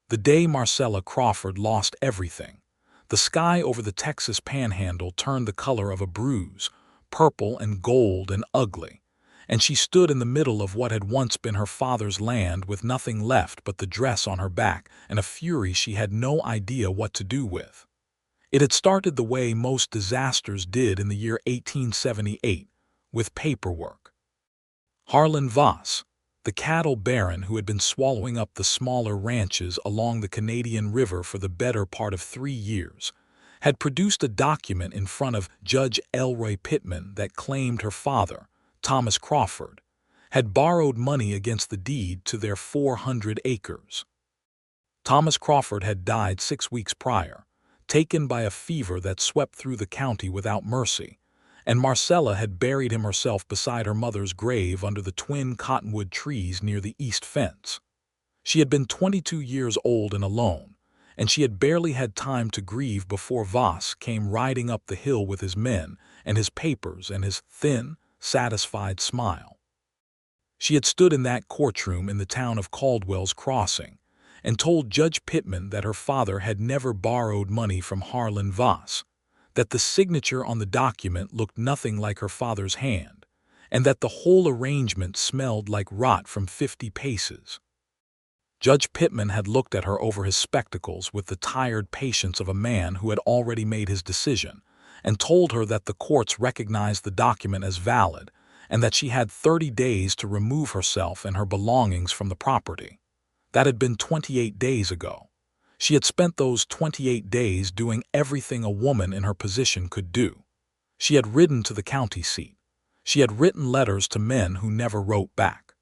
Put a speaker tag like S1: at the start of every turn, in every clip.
S1: The day Marcella Crawford lost everything. The sky over the Texas panhandle turned the color of a bruise, purple and gold and ugly, and she stood in the middle of what had once been her father's land with nothing left but the dress on her back and a fury she had no idea what to do with. It had started the way most disasters did in the year 1878, with paperwork. Harlan Voss, the cattle baron who had been swallowing up the smaller ranches along the Canadian River for the better part of 3 years, had produced a document in front of Judge Elroy Pittman that claimed her father, Thomas Crawford, had borrowed money against the deed to their 400 acres. Thomas Crawford had died 6 weeks prior, taken by a fever that swept through the county without mercy, and Marcella had buried him herself beside her mother's grave under the twin cottonwood trees near the east fence. She had been 22 years old and alone, and she had barely had time to grieve before Voss came riding up the hill with his men and his papers and his thin, satisfied smile. She had stood in that courtroom in the town of Caldwell's Crossing and told Judge Pittman that her father had never borrowed money from Harlan Voss, that the signature on the document looked nothing like her father's hand, and that the whole arrangement smelled like rot from 50 paces. Judge Pittman had looked at her over his spectacles with the tired patience of a man who had already made his decision, and told her that the courts recognized the document as valid and that she had 30 days to remove herself and her belongings from the property. That had been 28 days ago. She had spent those 28 days doing everything a woman in her position could do. She had ridden to the county seat. She had written letters to men who never wrote back.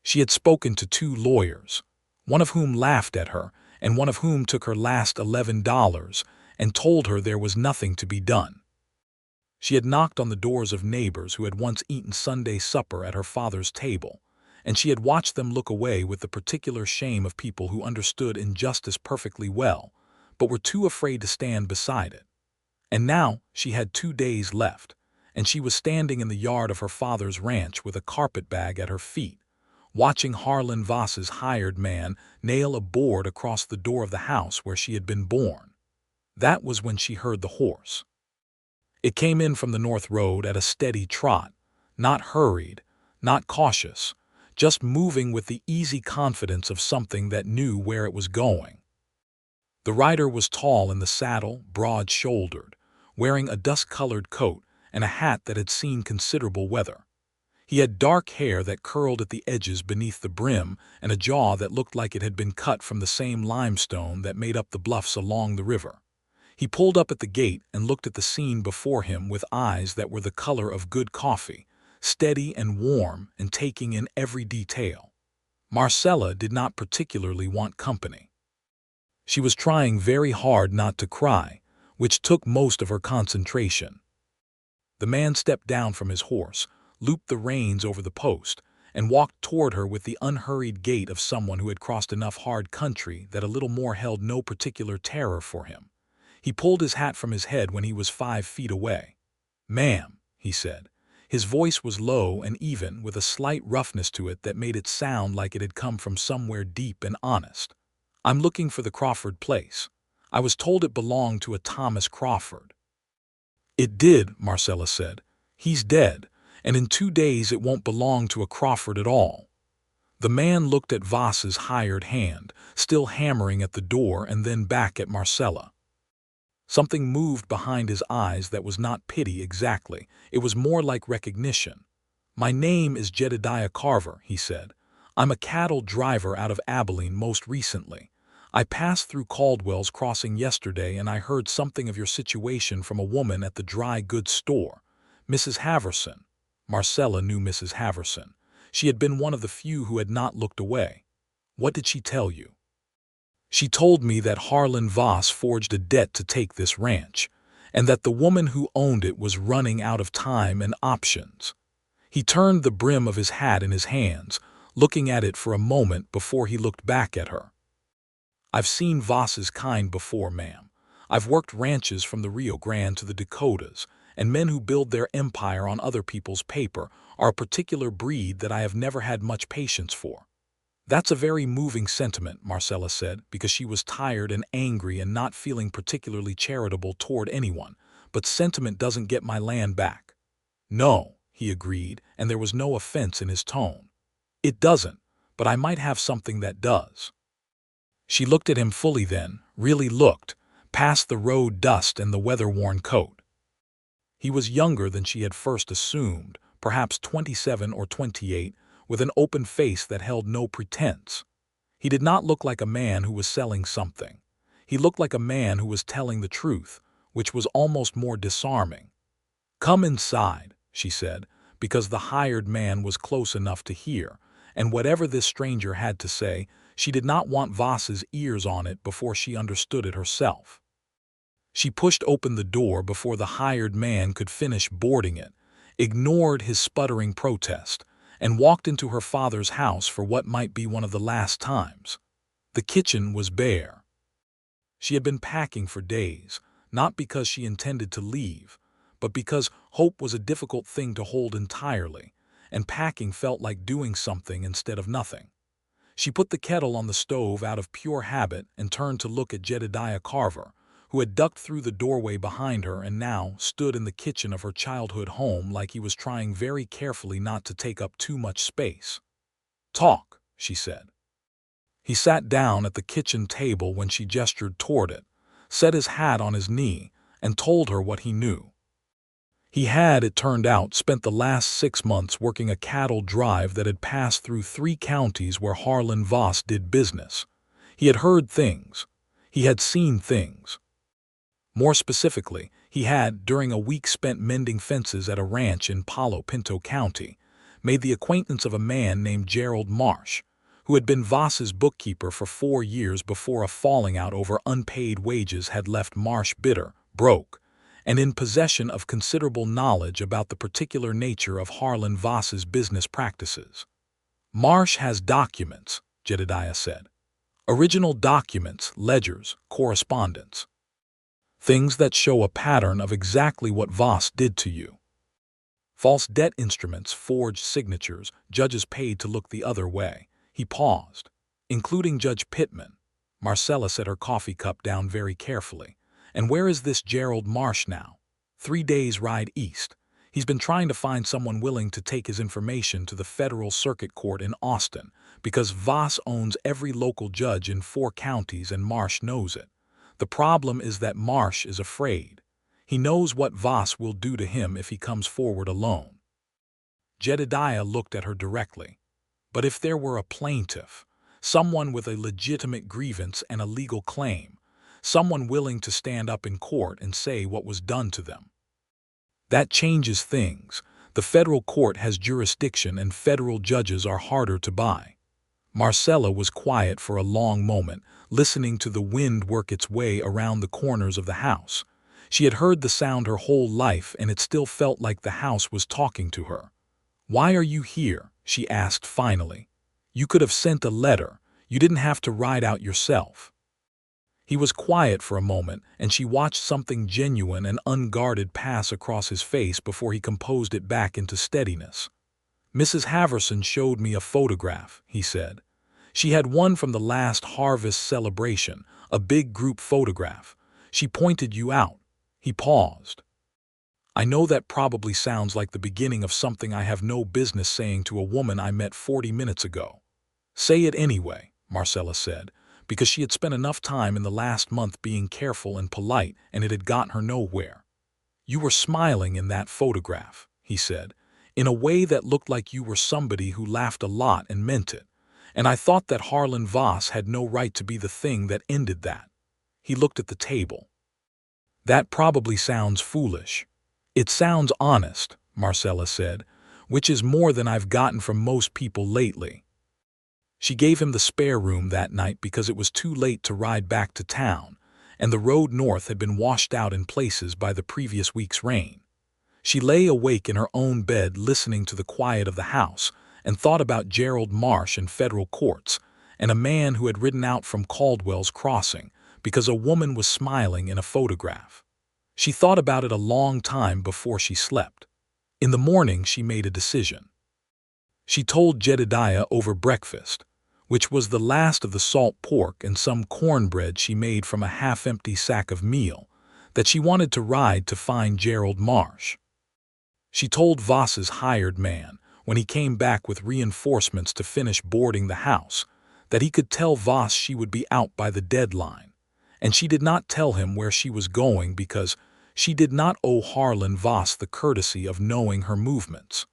S1: She had spoken to 2 lawyers, one of whom laughed at her and one of whom took her last $11 and told her there was nothing to be done. She had knocked on the doors of neighbors who had once eaten Sunday supper at her father's table, and she had watched them look away with the particular shame of people who understood injustice perfectly well, but were too afraid to stand beside it. And now she had 2 days left, and she was standing in the yard of her father's ranch with a carpetbag at her feet, watching Harlan Voss's hired man nail a board across the door of the house where she had been born. That was when she heard the horse. It came in from the north road at a steady trot, not hurried, not cautious, just moving with the easy confidence of something that knew where it was going. The rider was tall in the saddle, broad-shouldered, wearing a dust-colored coat and a hat that had seen considerable weather. He had dark hair that curled at the edges beneath the brim and a jaw that looked like it had been cut from the same limestone that made up the bluffs along the river. He pulled up at the gate and looked at the scene before him with eyes that were the color of good coffee, steady and warm and taking in every detail. Marcella did not particularly want company. She was trying very hard not to cry, which took most of her concentration. The man stepped down from his horse, looped the reins over the post, and walked toward her with the unhurried gait of someone who had crossed enough hard country that a little more held no particular terror for him. He pulled his hat from his head when he was 5 feet away. "Ma'am," he said. His voice was low and even, with a slight roughness to it that made it sound like it had come from somewhere deep and honest. "I'm looking for the Crawford place. I was told it belonged to a Thomas Crawford." "It did," Marcella said. "He's dead, and in 2 days it won't belong to a Crawford at all." The man looked at Voss's hired hand, still hammering at the door, and then back at Marcella. Something moved behind his eyes that was not pity exactly. It was more like recognition. "My name is Jedediah Carver," he said. "I'm a cattle driver out of Abilene most recently. I passed through Caldwell's Crossing yesterday and I heard something of your situation from a woman at the dry goods store, Mrs. Haverson." Marcella knew Mrs. Haverson. She had been one of the few who had not looked away. "What did she tell you?" "She told me that Harlan Voss forged a debt to take this ranch, and that the woman who owned it was running out of time and options." He turned the brim of his hat in his hands, looking at it for a moment before he looked back at her. "I've seen Voss's kind before, ma'am. I've worked ranches from the Rio Grande to the Dakotas, and men who build their empire on other people's paper are a particular breed that I have never had much patience for. That's a very moving sentiment, Marcella said, because she was tired and angry and not feeling particularly charitable toward anyone. But sentiment doesn't get my land back. No, he agreed, and there was no offense in his tone. It doesn't, but I might have something that does. She looked at him fully then, really looked, past the road dust and the weather-worn coat. He was younger than she had first assumed, perhaps 27 or 28, with an open face that held no pretense. He did not look like a man who was selling something. He looked like a man who was telling the truth, which was almost more disarming. "Come inside," she said, because the hired man was close enough to hear, and whatever this stranger had to say, she did not want Voss's ears on it before she understood it herself. She pushed open the door before the hired man could finish boarding it, ignored his sputtering protest, and walked into her father's house for what might be one of the last times. The kitchen was bare. She had been packing for days, not because she intended to leave, but because hope was a difficult thing to hold entirely, and packing felt like doing something instead of nothing. She put the kettle on the stove out of pure habit and turned to look at Jedediah Carver, who had ducked through the doorway behind her and now stood in the kitchen of her childhood home like he was trying very carefully not to take up too much space. "Talk," she said. He sat down at the kitchen table when she gestured toward it, set his hat on his knee, and told her what he knew. He had, it turned out, spent the last 6 months working a cattle drive that had passed through 3 counties where Harlan Voss did business. He had heard things. He had seen things. More specifically, he had, during a week spent mending fences at a ranch in Palo Pinto County, made the acquaintance of a man named Gerald Marsh, who had been Voss's bookkeeper for 4 years before a falling out over unpaid wages had left Marsh bitter, broke, and in possession of considerable knowledge about the particular nature of Harlan Voss's business practices. "Marsh has documents," Jedediah said. "Original documents, ledgers, correspondence. Things that show a pattern of exactly what Voss did to you. False debt instruments, forged signatures, judges paid to look the other way." He paused. "Including Judge Pittman." Marcella set her coffee cup down very carefully. "And where is this Gerald Marsh now?" 3 days' ride east. He's been trying to find someone willing to take his information to the Federal Circuit Court in Austin, because Voss owns every local judge in 4 counties and Marsh knows it. The problem is that Marsh is afraid. He knows what Voss will do to him if he comes forward alone." Jedediah looked at her directly. "But if there were a plaintiff, someone with a legitimate grievance and a legal claim, someone willing to stand up in court and say what was done to them? That changes things. The federal court has jurisdiction and federal judges are harder to buy." Marcella was quiet for a long moment, listening to the wind work its way around the corners of the house. She had heard the sound her whole life, and it still felt like the house was talking to her. "Why are you here?" she asked finally. "You could have sent a letter. You didn't have to ride out yourself." He was quiet for a moment, and she watched something genuine and unguarded pass across his face before he composed it back into steadiness. "Mrs. Haverson showed me a photograph," he said. "She had one from the last harvest celebration, a big group photograph. She pointed you out." He paused. "I know that probably sounds like the beginning of something I have no business saying to a woman I met 40 minutes ago." "Say it anyway," Marcella said, because she had spent enough time in the last month being careful and polite, and it had gotten her nowhere. "You were smiling in that photograph," he said, "in a way that looked like you were somebody who laughed a lot and meant it. And I thought that Harlan Voss had no right to be the thing that ended that." He looked at the table. "That probably sounds foolish." "It sounds honest," Marcella said, "which is more than I've gotten from most people lately." She gave him the spare room that night because it was too late to ride back to town, and the road north had been washed out in places by the previous week's rain. She lay awake in her own bed listening to the quiet of the house, and thought about Gerald Marsh and federal courts, and a man who had ridden out from Caldwell's Crossing because a woman was smiling in a photograph. She thought about it a long time before she slept. In the morning she made a decision. She told Jedediah over breakfast, which was the last of the salt pork and some cornbread she made from a half-empty sack of meal, that she wanted to ride to find Gerald Marsh. She told Voss's hired man, when he came back with reinforcements to finish boarding the house, that he could tell Voss she would be out by the deadline, and she did not tell him where she was going because she did not owe Harlan Voss the courtesy of knowing her movements.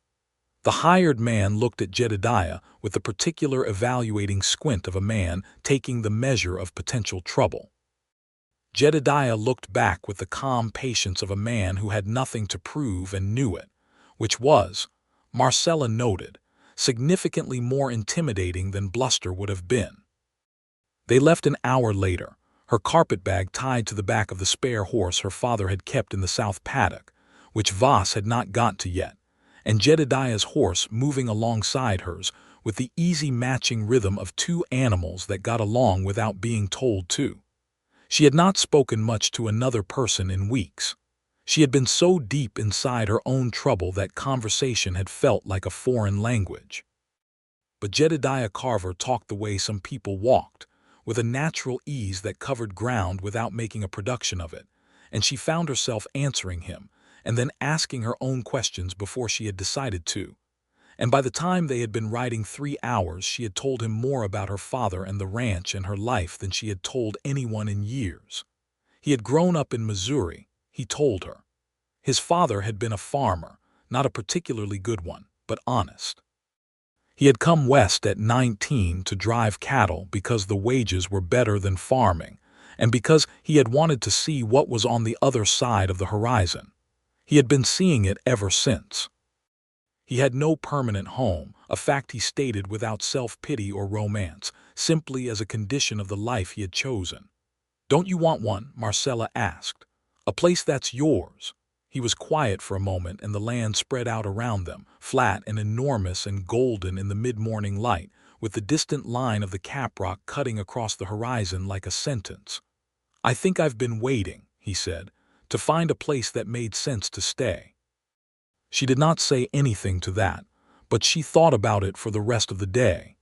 S1: The hired man looked at Jedediah with the particular evaluating squint of a man taking the measure of potential trouble. Jedediah looked back with the calm patience of a man who had nothing to prove and knew it, which was, Marcella noted, significantly more intimidating than bluster would have been. They left an hour later, her carpetbag tied to the back of the spare horse her father had kept in the south paddock, which Voss had not got to yet, and Jedediah's horse moving alongside hers with the easy matching rhythm of two animals that got along without being told to. She had not spoken much to another person in weeks. She had been so deep inside her own trouble that conversation had felt like a foreign language. But Jedediah Carver talked the way some people walked, with a natural ease that covered ground without making a production of it, and she found herself answering him, and then asking her own questions before she had decided to. And by the time they had been riding 3 hours, she had told him more about her father and the ranch and her life than she had told anyone in years. He had grown up in Missouri, he told her. His father had been a farmer, not a particularly good one, but honest. He had come west at 19 to drive cattle because the wages were better than farming, and because he had wanted to see what was on the other side of the horizon. He had been seeing it ever since. He had no permanent home, a fact he stated without self-pity or romance, simply as a condition of the life he had chosen. "Don't you want one?" Marcella asked. "A place that's yours." He was quiet for a moment, and the land spread out around them, flat and enormous and golden in the mid-morning light, with the distant line of the caprock cutting across the horizon like a sentence. "I think I've been waiting," he said, "to find a place that made sense to stay." She did not say anything to that, but she thought about it for the rest of the day.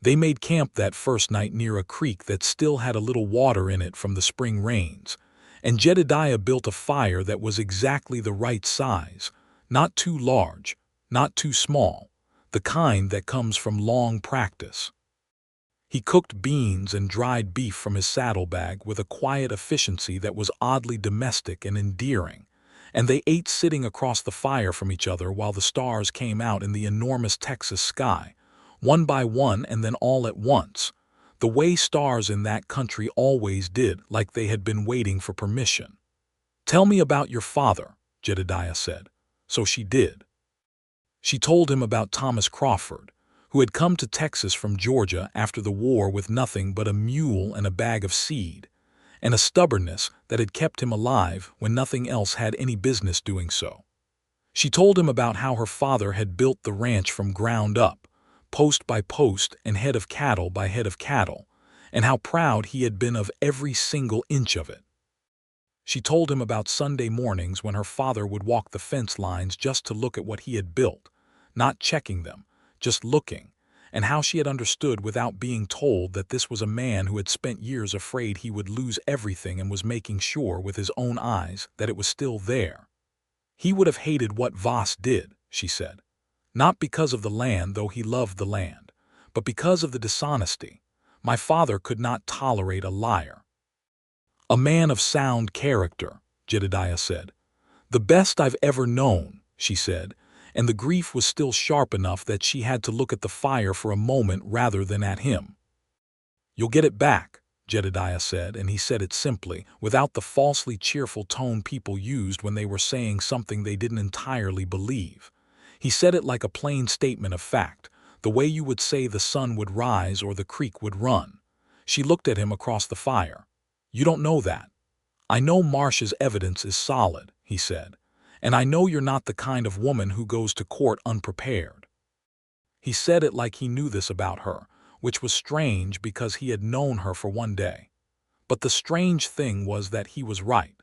S1: They made camp that first night near a creek that still had a little water in it from the spring rains, and Jedediah built a fire that was exactly the right size, not too large, not too small, the kind that comes from long practice. He cooked beans and dried beef from his saddlebag with a quiet efficiency that was oddly domestic and endearing, and they ate sitting across the fire from each other while the stars came out in the enormous Texas sky, one by one and then all at once, the way stars in that country always did, like they had been waiting for permission. "Tell me about your father," Jedediah said. So she did. She told him about Thomas Crawford, who had come to Texas from Georgia after the war with nothing but a mule and a bag of seed, and a stubbornness that had kept him alive when nothing else had any business doing so. She told him about how her father had built the ranch from ground up, post by post and head of cattle by head of cattle, and how proud he had been of every single inch of it. She told him about Sunday mornings when her father would walk the fence lines just to look at what he had built, not checking them, just looking, and how she had understood without being told that this was a man who had spent years afraid he would lose everything and was making sure with his own eyes that it was still there. He would have hated what Voss did, she said. Not because of the land, though he loved the land, but because of the dishonesty. My father could not tolerate a liar. "A man of sound character," Jedediah said. "The best I've ever known," she said, and the grief was still sharp enough that she had to look at the fire for a moment rather than at him. "You'll get it back," Jedediah said, and he said it simply, without the falsely cheerful tone people used when they were saying something they didn't entirely believe. He said it like a plain statement of fact, the way you would say the sun would rise or the creek would run. She looked at him across the fire. "You don't know that. I know Marsh's evidence is solid," he said, "and I know you're not the kind of woman who goes to court unprepared." He said it like he knew this about her, which was strange because he had known her for one day. But the strange thing was that he was right.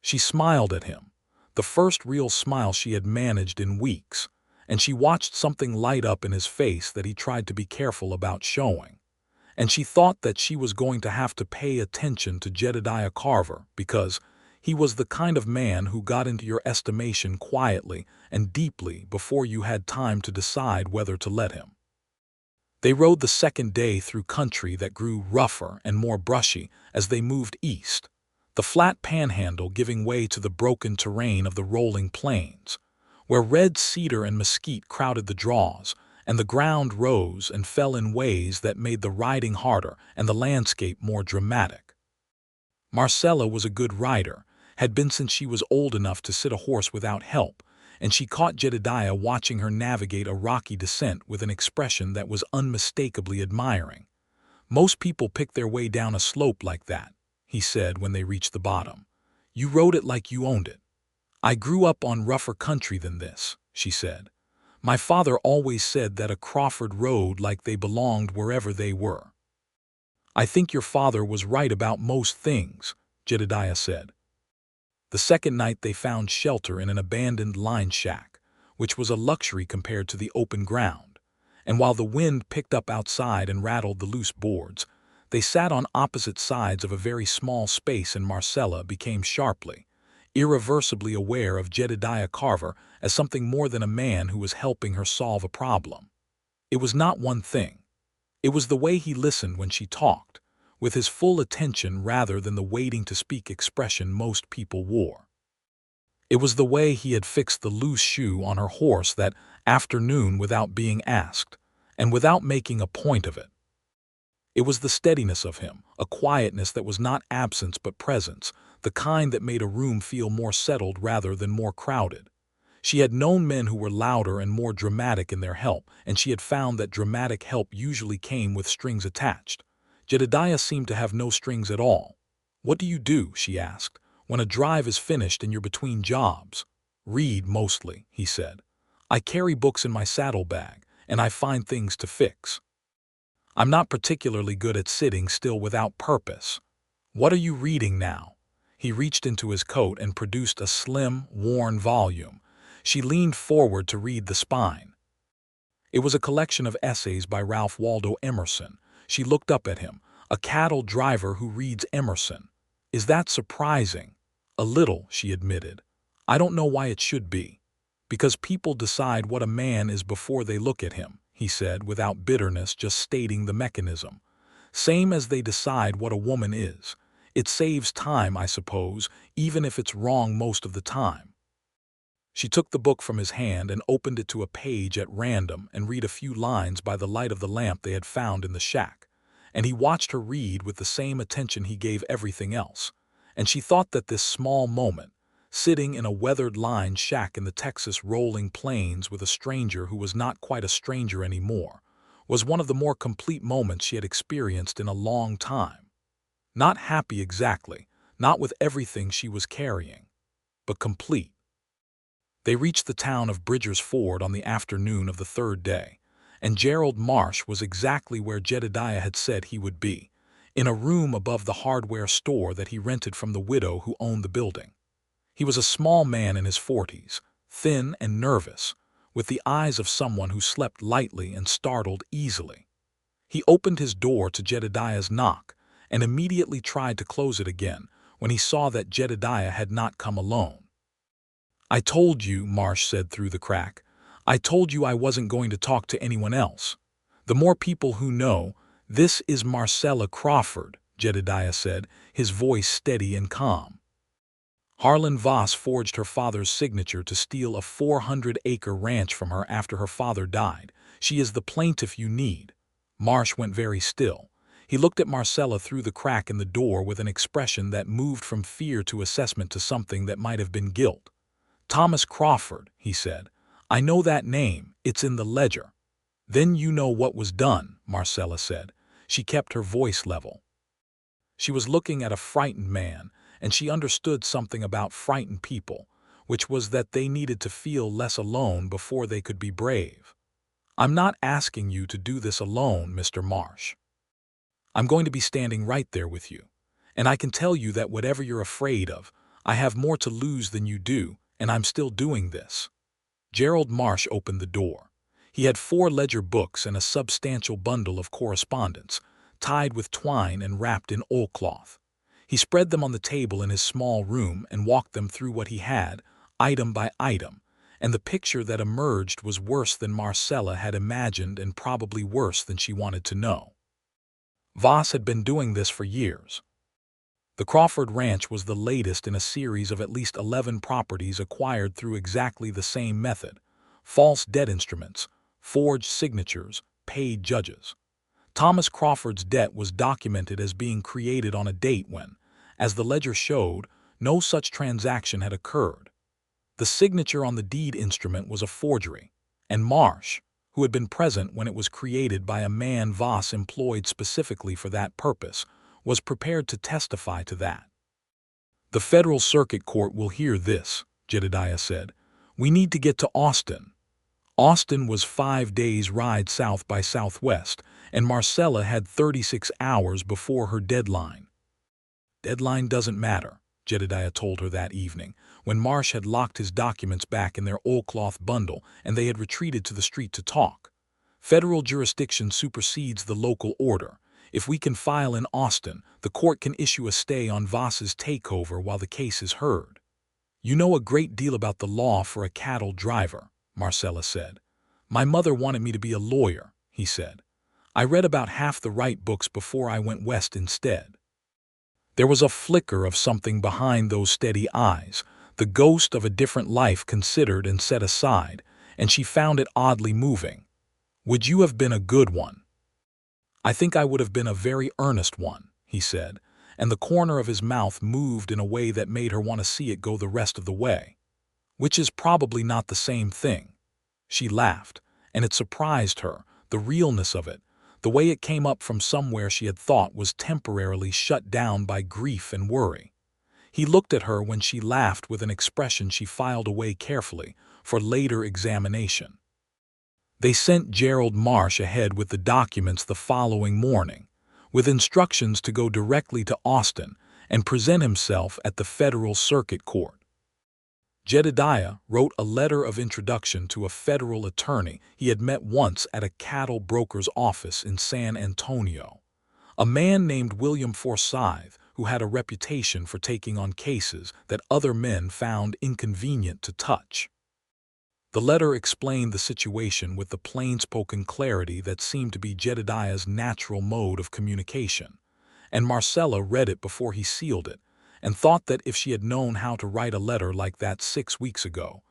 S1: She smiled at him, the first real smile she had managed in weeks, and she watched something light up in his face that he tried to be careful about showing. And she thought that she was going to have to pay attention to Jedediah Carver because he was the kind of man who got into your estimation quietly and deeply before you had time to decide whether to let him. They rode the second day through country that grew rougher and more brushy as they moved east, the flat panhandle giving way to the broken terrain of the rolling plains, where red cedar and mesquite crowded the draws, and the ground rose and fell in ways that made the riding harder and the landscape more dramatic. Marcella was a good rider, had been since she was old enough to sit a horse without help, and she caught Jedediah watching her navigate a rocky descent with an expression that was unmistakably admiring. "Most people pick their way down a slope like that," he said when they reached the bottom. "You rode it like you owned it." "I grew up on rougher country than this," she said. "My father always said that a Crawford rode like they belonged wherever they were." "I think your father was right about most things," Jedediah said. The second night they found shelter in an abandoned line shack, which was a luxury compared to the open ground, and while the wind picked up outside and rattled the loose boards, they sat on opposite sides of a very small space, and Marcella became sharply, irreversibly aware of Jedediah Carver as something more than a man who was helping her solve a problem. It was not one thing. It was the way he listened when she talked, with his full attention rather than the waiting to speak expression most people wore. It was the way he had fixed the loose shoe on her horse that afternoon without being asked, and without making a point of it. It was the steadiness of him, a quietness that was not absence but presence, the kind that made a room feel more settled rather than more crowded. She had known men who were louder and more dramatic in their help, and she had found that dramatic help usually came with strings attached. Jedediah seemed to have no strings at all. "What do you do," she asked, "when a drive is finished and you're between jobs?" "Read, mostly," he said. "I carry books in my saddlebag, and I find things to fix. I'm not particularly good at sitting still without purpose." "What are you reading now?" He reached into his coat and produced a slim, worn volume. She leaned forward to read the spine. It was a collection of essays by Ralph Waldo Emerson. She looked up at him. "A cattle driver who reads Emerson. Is that surprising?" "A little," she admitted. "I don't know why it should be." "Because people decide what a man is before they look at him," he said without bitterness, just stating the mechanism. "Same as they decide what a woman is. It saves time, I suppose, even if it's wrong most of the time." She took the book from his hand and opened it to a page at random and read a few lines by the light of the lamp they had found in the shack, and he watched her read with the same attention he gave everything else, and she thought that this small moment, sitting in a weathered line shack in the Texas rolling plains with a stranger who was not quite a stranger anymore, was one of the more complete moments she had experienced in a long time. Not happy exactly, not with everything she was carrying, but complete. They reached the town of Bridger's Ford on the afternoon of the third day, and Gerald Marsh was exactly where Jedediah had said he would be, in a room above the hardware store that he rented from the widow who owned the building. He was a small man in his 40s, thin and nervous, with the eyes of someone who slept lightly and startled easily. He opened his door to Jedediah's knock and immediately tried to close it again when he saw that Jedediah had not come alone. "I told you," Marsh said through the crack. "I told you I wasn't going to talk to anyone else. The more people who know, this is Marcella Crawford," Jedediah said, his voice steady and calm. "Harlan Voss forged her father's signature to steal a 400-acre ranch from her after her father died. She is the plaintiff you need." Marsh went very still. He looked at Marcella through the crack in the door with an expression that moved from fear to assessment to something that might have been guilt. "Thomas Crawford," he said. "I know that name. It's in the ledger." "Then you know what was done," Marcella said. She kept her voice level. She was looking at a frightened man, and she understood something about frightened people, which was that they needed to feel less alone before they could be brave. "I'm not asking you to do this alone, Mr. Marsh. I'm going to be standing right there with you. And I can tell you that whatever you're afraid of, I have more to lose than you do, and I'm still doing this." Gerald Marsh opened the door. He had 4 ledger books and a substantial bundle of correspondence, tied with twine and wrapped in oilcloth. He spread them on the table in his small room and walked them through what he had, item by item, and the picture that emerged was worse than Marcella had imagined and probably worse than she wanted to know. Voss had been doing this for years. The Crawford Ranch was the latest in a series of at least 11 properties acquired through exactly the same method: false debt instruments, forged signatures, paid judges. Thomas Crawford's debt was documented as being created on a date when, as the ledger showed, no such transaction had occurred. The signature on the deed instrument was a forgery, and Marsh, who had been present when it was created by a man Voss employed specifically for that purpose, was prepared to testify to that. "The Federal Circuit Court will hear this," Jedediah said. "We need to get to Austin." Austin was 5 days' ride south by southwest, and Marcella had 36 hours before her deadline. "Deadline doesn't matter," Jedediah told her that evening, when Marsh had locked his documents back in their oilcloth bundle and they had retreated to the street to talk. "Federal jurisdiction supersedes the local order. If we can file in Austin, the court can issue a stay on Voss's takeover while the case is heard." "You know a great deal about the law for a cattle driver," Marcella said. "My mother wanted me to be a lawyer," he said. "I read about half the right books before I went west instead." There was a flicker of something behind those steady eyes, the ghost of a different life considered and set aside, and she found it oddly moving. "Would you have been a good one?" "I think I would have been a very earnest one," he said, and the corner of his mouth moved in a way that made her want to see it go the rest of the way. "Which is probably not the same thing." She laughed, and it surprised her, the realness of it, the way it came up from somewhere she had thought was temporarily shut down by grief and worry. He looked at her when she laughed with an expression she filed away carefully for later examination. They sent Gerald Marsh ahead with the documents the following morning, with instructions to go directly to Austin and present himself at the Federal Circuit Court. Jedediah wrote a letter of introduction to a federal attorney he had met once at a cattle broker's office in San Antonio, a man named William Forsyth, who had a reputation for taking on cases that other men found inconvenient to touch. The letter explained the situation with the plain-spoken clarity that seemed to be Jedediah's natural mode of communication, and Marcella read it before he sealed it, and thought that if she had known how to write a letter like that 6 weeks ago,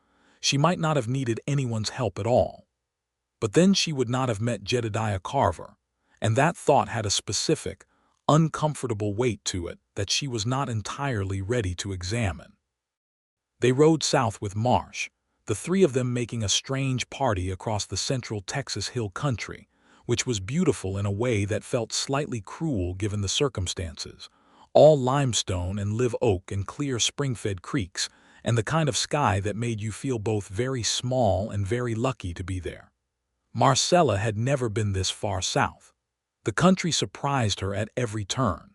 S1: she might not have needed anyone's help at all. But then she would not have met Jedediah Carver, and that thought had a specific, uncomfortable weight to it that she was not entirely ready to examine. They rode south with Marsh, the 3 of them making a strange party across the central Texas hill country, which was beautiful in a way that felt slightly cruel given the circumstances, all limestone and live oak and clear spring-fed creeks, and the kind of sky that made you feel both very small and very lucky to be there. Marcella had never been this far south. The country surprised her at every turn.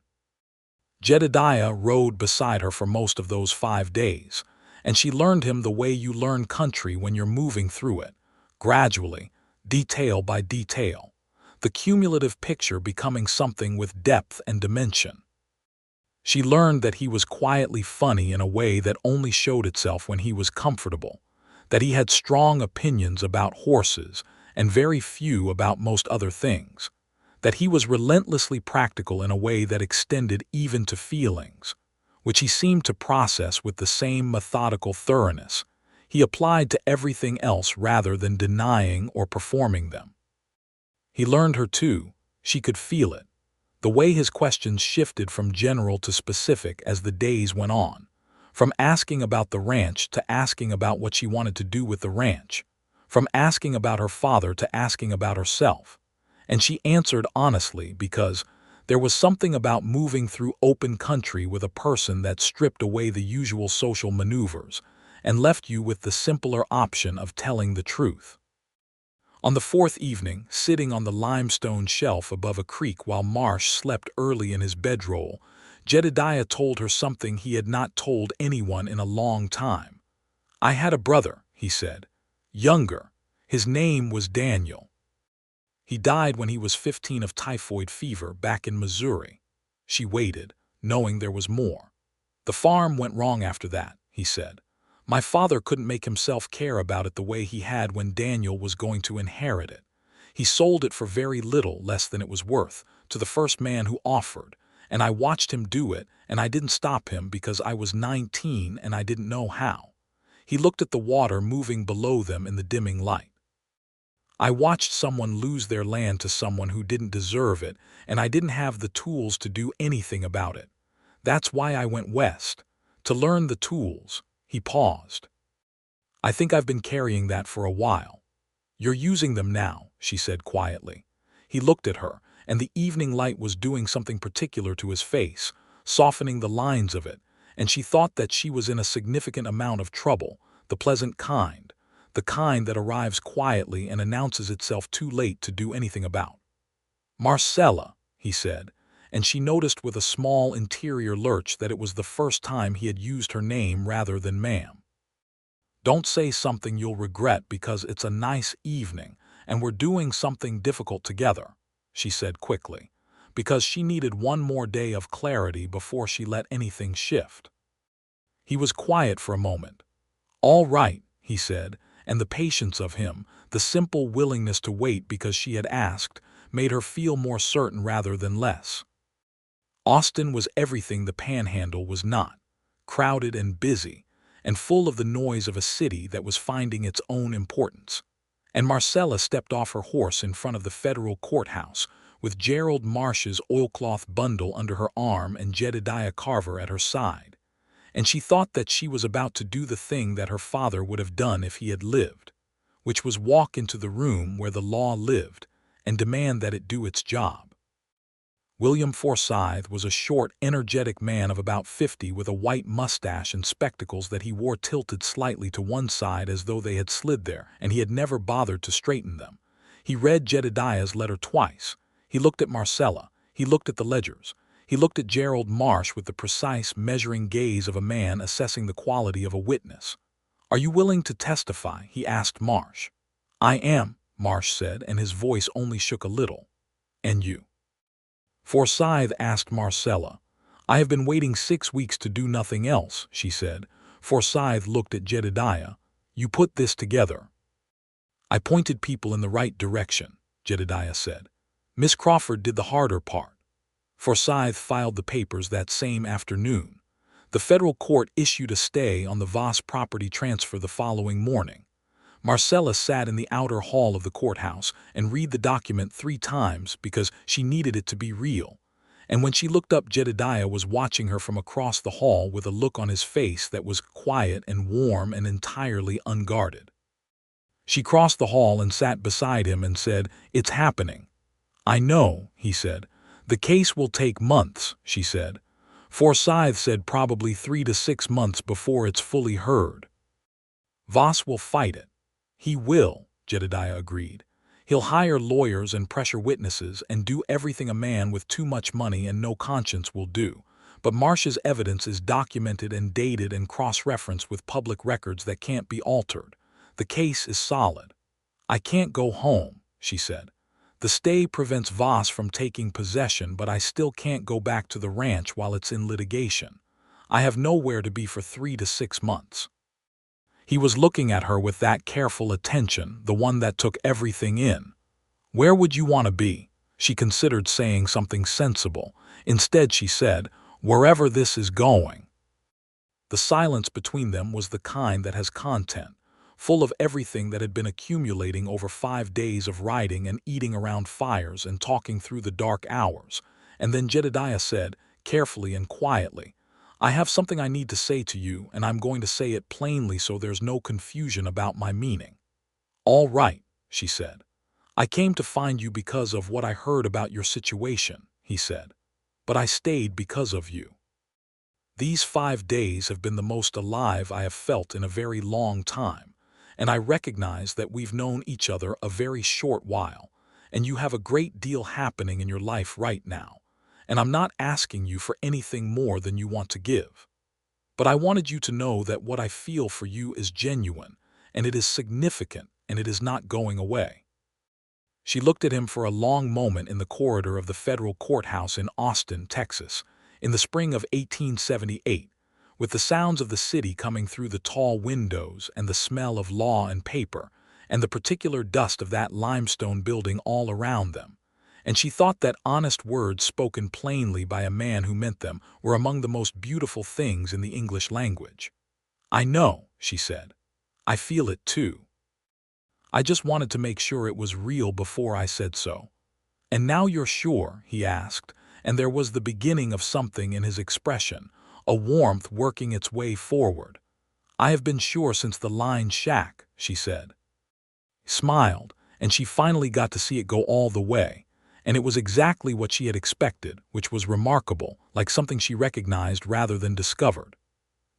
S1: Jedediah rode beside her for most of those 5 days, and she learned him the way you learn country when you're moving through it, gradually, detail by detail, the cumulative picture becoming something with depth and dimension. She learned that he was quietly funny in a way that only showed itself when he was comfortable, that he had strong opinions about horses and very few about most other things, that he was relentlessly practical in a way that extended even to feelings, which he seemed to process with the same methodical thoroughness he applied to everything else rather than denying or performing them. He learned her too, she could feel it, the way his questions shifted from general to specific as the days went on, from asking about the ranch to asking about what she wanted to do with the ranch, from asking about her father to asking about herself, and she answered honestly because there was something about moving through open country with a person that stripped away the usual social maneuvers and left you with the simpler option of telling the truth. On the 4th evening, sitting on the limestone shelf above a creek while Marsh slept early in his bedroll, Jedediah told her something he had not told anyone in a long time. "I had a brother," he said. Younger. His name was Daniel. He died when he was 15 of typhoid fever back in Missouri. She waited, knowing there was more. The farm went wrong after that, he said. My father couldn't make himself care about it the way he had when Daniel was going to inherit it. He sold it for very little less than it was worth to the first man who offered, and I watched him do it, and I didn't stop him because I was 19 and I didn't know how. He looked at the water moving below them in the dimming light. I watched someone lose their land to someone who didn't deserve it, and I didn't have the tools to do anything about it. That's why I went west, to learn the tools. He paused. I think I've been carrying that for a while. You're using them now, she said quietly. He looked at her, and the evening light was doing something particular to his face, softening the lines of it, and she thought that she was in a significant amount of trouble, the pleasant kind, the kind that arrives quietly and announces itself too late to do anything about. Marcella, he said, and she noticed with a small interior lurch that it was the first time he had used her name rather than ma'am. Don't say something you'll regret because it's a nice evening and we're doing something difficult together, she said quickly, because she needed one more day of clarity before she let anything shift. He was quiet for a moment. All right, he said, and the patience of him, the simple willingness to wait because she had asked, made her feel more certain rather than less. Austin was everything the Panhandle was not, crowded and busy, and full of the noise of a city that was finding its own importance. And Marcella stepped off her horse in front of the federal courthouse, with Gerald Marsh's oilcloth bundle under her arm and Jedediah Carver at her side. And she thought that she was about to do the thing that her father would have done if he had lived, which was walk into the room where the law lived and demand that it do its job. William Forsythe was a short, energetic man of about 50 with a white mustache and spectacles that he wore tilted slightly to one side as though they had slid there, and he had never bothered to straighten them. He read Jedediah's letter twice. He looked at Marcella. He looked at the ledgers. He looked at Gerald Marsh with the precise, measuring gaze of a man assessing the quality of a witness. "Are you willing to testify?" he asked Marsh. "I am," Marsh said, and his voice only shook a little. "And you?" Forsythe asked Marcella. "I have been waiting 6 weeks to do nothing else," she said. Forsythe looked at Jedediah. "You put this together." "I pointed people in the right direction," Jedediah said. "Miss Crawford did the harder part." Forsythe filed the papers that same afternoon. The federal court issued a stay on the Voss property transfer the following morning. Marcella sat in the outer hall of the courthouse and read the document 3 times because she needed it to be real. And when she looked up, Jedediah was watching her from across the hall with a look on his face that was quiet and warm and entirely unguarded. She crossed the hall and sat beside him and said, "It's happening." "I know," he said. "The case will take months," she said. Forsythe said probably 3 to 6 months before it's fully heard. "Voss will fight it." "He will," Jedediah agreed. "He'll hire lawyers and pressure witnesses and do everything a man with too much money and no conscience will do. But Marsh's evidence is documented and dated and cross-referenced with public records that can't be altered. The case is solid." "I can't go home," she said. "The stay prevents Voss from taking possession, but I still can't go back to the ranch while it's in litigation. I have nowhere to be for 3 to 6 months. He was looking at her with that careful attention, the one that took everything in. "Where would you want to be?" She considered saying something sensible. Instead, she said, "Wherever this is going." The silence between them was the kind that has content, full of everything that had been accumulating over 5 days of riding and eating around fires and talking through the dark hours. And then Jedediah said, carefully and quietly, "I have something I need to say to you, and I'm going to say it plainly so there's no confusion about my meaning." "All right," she said. "I came to find you because of what I heard about your situation," he said. "But I stayed because of you. These 5 days have been the most alive I have felt in a very long time, and I recognize that we've known each other a very short while, and you have a great deal happening in your life right now, and I'm not asking you for anything more than you want to give. But I wanted you to know that what I feel for you is genuine, and it is significant, and it is not going away." She looked at him for a long moment in the corridor of the federal courthouse in Austin, Texas, in the spring of 1878, with the sounds of the city coming through the tall windows and the smell of law and paper, and the particular dust of that limestone building all around them. And she thought that honest words spoken plainly by a man who meant them were among the most beautiful things in the English language. "I know," she said. "I feel it too. I just wanted to make sure it was real before I said so." "And now you're sure?" he asked, and there was the beginning of something in his expression, a warmth working its way forward. "I have been sure since the line shack," she said. He smiled, and she finally got to see it go all the way, and it was exactly what she had expected, which was remarkable, like something she recognized rather than discovered.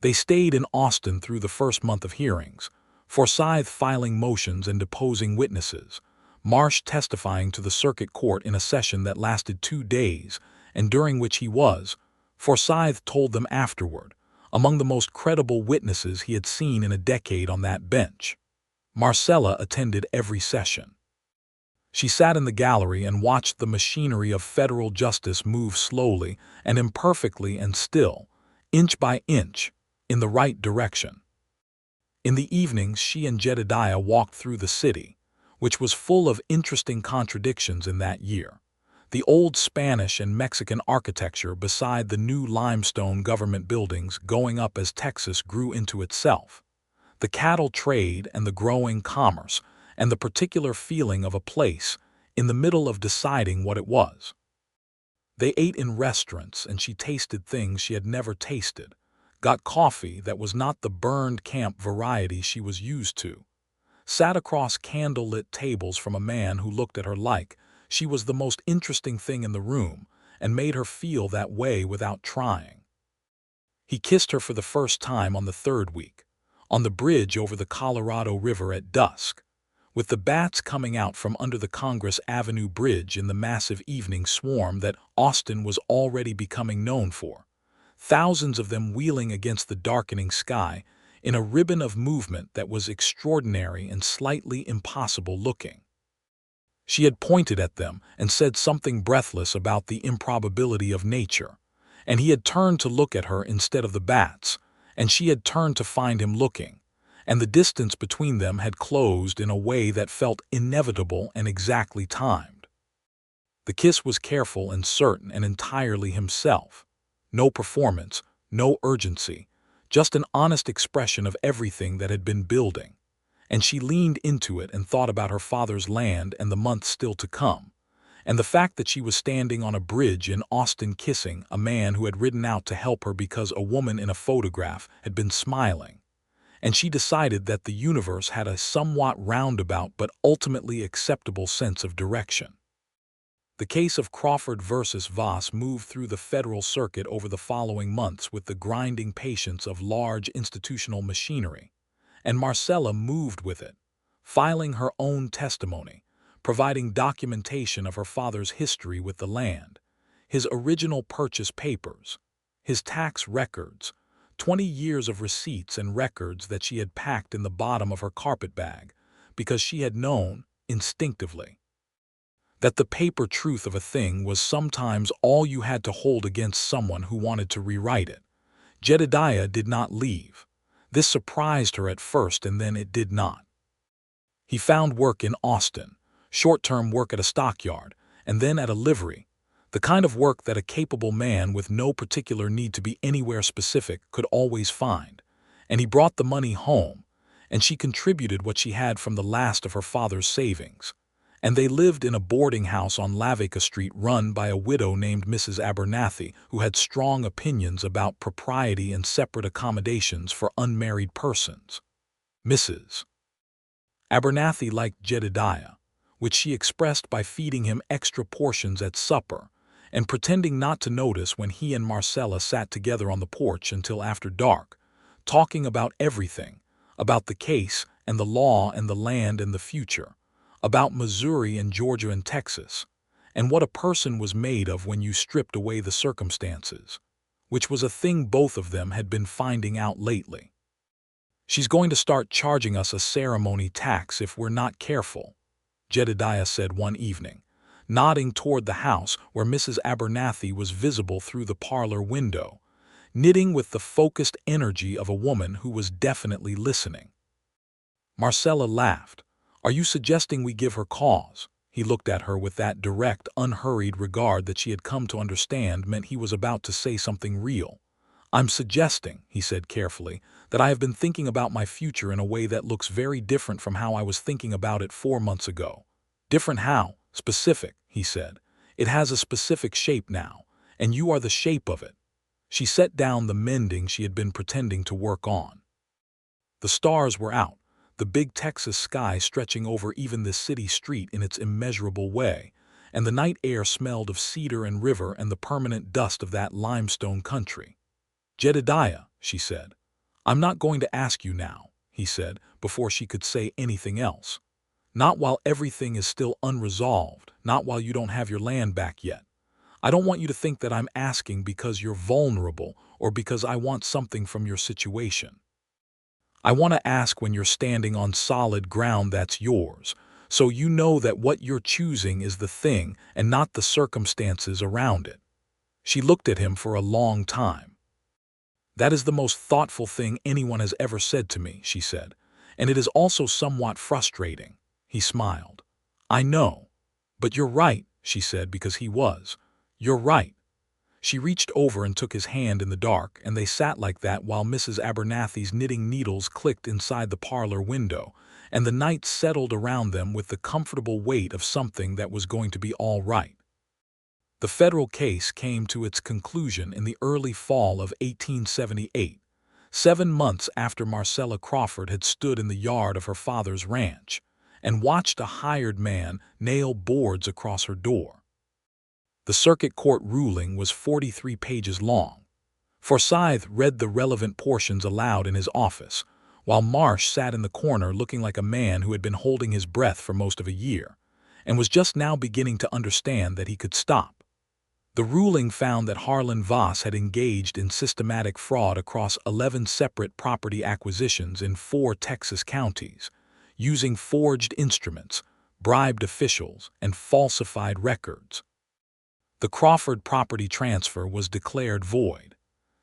S1: They stayed in Austin through the first month of hearings, Forsyth filing motions and deposing witnesses, Marsh testifying to the circuit court in a session that lasted 2 days, and during which he was, Forsyth told them afterward, among the most credible witnesses he had seen in a decade on that bench. Marcella attended every session. She sat in the gallery and watched the machinery of federal justice move slowly and imperfectly and still, inch by inch, in the right direction. In the evenings she and Jedediah walked through the city, which was full of interesting contradictions in that year. The old Spanish and Mexican architecture beside the new limestone government buildings going up as Texas grew into itself. The cattle trade and the growing commerce, and the particular feeling of a place in the middle of deciding what it was. They ate in restaurants, and she tasted things she had never tasted, got coffee that was not the burned camp variety she was used to, sat across candle-lit tables from a man who looked at her like she was the most interesting thing in the room and made her feel that way without trying. He kissed her for the first time on the 3rd week, on the bridge over the Colorado River at dusk, with the bats coming out from under the Congress Avenue Bridge in the massive evening swarm that Austin was already becoming known for, thousands of them wheeling against the darkening sky in a ribbon of movement that was extraordinary and slightly impossible looking. She had pointed at them and said something breathless about the improbability of nature, and he had turned to look at her instead of the bats, and she had turned to find him looking, and the distance between them had closed in a way that felt inevitable and exactly timed. The kiss was careful and certain and entirely himself. No performance, no urgency, just an honest expression of everything that had been building. And she leaned into it and thought about her father's land and the months still to come, and the fact that she was standing on a bridge in Austin kissing a man who had ridden out to help her because a woman in a photograph had been smiling. And she decided that the universe had a somewhat roundabout but ultimately acceptable sense of direction. The case of Crawford versus Voss moved through the federal circuit over the following months with the grinding patience of large institutional machinery, and Marcella moved with it, filing her own testimony, providing documentation of her father's history with the land, his original purchase papers, his tax records, 20 years of receipts and records that she had packed in the bottom of her carpetbag because she had known, instinctively, that the paper truth of a thing was sometimes all you had to hold against someone who wanted to rewrite it. Jedediah did not leave. This surprised her at first, and then it did not. He found work in Austin, short-term work at a stockyard, and then at a livery, the kind of work that a capable man with no particular need to be anywhere specific could always find. And he brought the money home, and she contributed what she had from the last of her father's savings. And they lived in a boarding house on Lavika Street run by a widow named Mrs. Abernathy, who had strong opinions about propriety and separate accommodations for unmarried persons. Mrs. Abernathy liked Jedediah, which she expressed by feeding him extra portions at supper and pretending not to notice when he and Marcella sat together on the porch until after dark, talking about everything, about the case and the law and the land and the future, about Missouri and Georgia and Texas, and what a person was made of when you stripped away the circumstances, which was a thing both of them had been finding out lately. She's going to start charging us a ceremony tax if we're not careful, Jedediah said one evening, nodding toward the house where Mrs. Abernathy was visible through the parlor window, knitting with the focused energy of a woman who was definitely listening. Marcella laughed. Are you suggesting we give her cause? He looked at her with that direct, unhurried regard that she had come to understand meant he was about to say something real. I'm suggesting, he said carefully, that I have been thinking about my future in a way that looks very different from how I was thinking about it 4 months ago. Different how? Specific, he said. It has a specific shape now, and you are the shape of it. She set down the mending she had been pretending to work on. The stars were out, the big Texas sky stretching over even the city street in its immeasurable way, and the night air smelled of cedar and river and the permanent dust of that limestone country. Jedediah, she said. I'm not going to ask you now, he said, before she could say anything else. Not while everything is still unresolved, not while you don't have your land back yet. I don't want you to think that I'm asking because you're vulnerable or because I want something from your situation. I want to ask when you're standing on solid ground that's yours, so you know that what you're choosing is the thing and not the circumstances around it. She looked at him for a long time. That is the most thoughtful thing anyone has ever said to me, she said, and it is also somewhat frustrating. He smiled. I know. But you're right, she said, because he was. You're right. She reached over and took his hand in the dark, and they sat like that while Mrs. Abernathy's knitting needles clicked inside the parlor window, and the night settled around them with the comfortable weight of something that was going to be all right. The federal case came to its conclusion in the early fall of 1878, 7 months after Marcella Crawford had stood in the yard of her father's ranch and watched a hired man nail boards across her door. The circuit court ruling was 43 pages long. Forsyth read the relevant portions aloud in his office, while Marsh sat in the corner looking like a man who had been holding his breath for most of a year and was just now beginning to understand that he could stop. The ruling found that Harlan Voss had engaged in systematic fraud across 11 separate property acquisitions in 4 Texas counties, using forged instruments, bribed officials, and falsified records. The Crawford property transfer was declared void.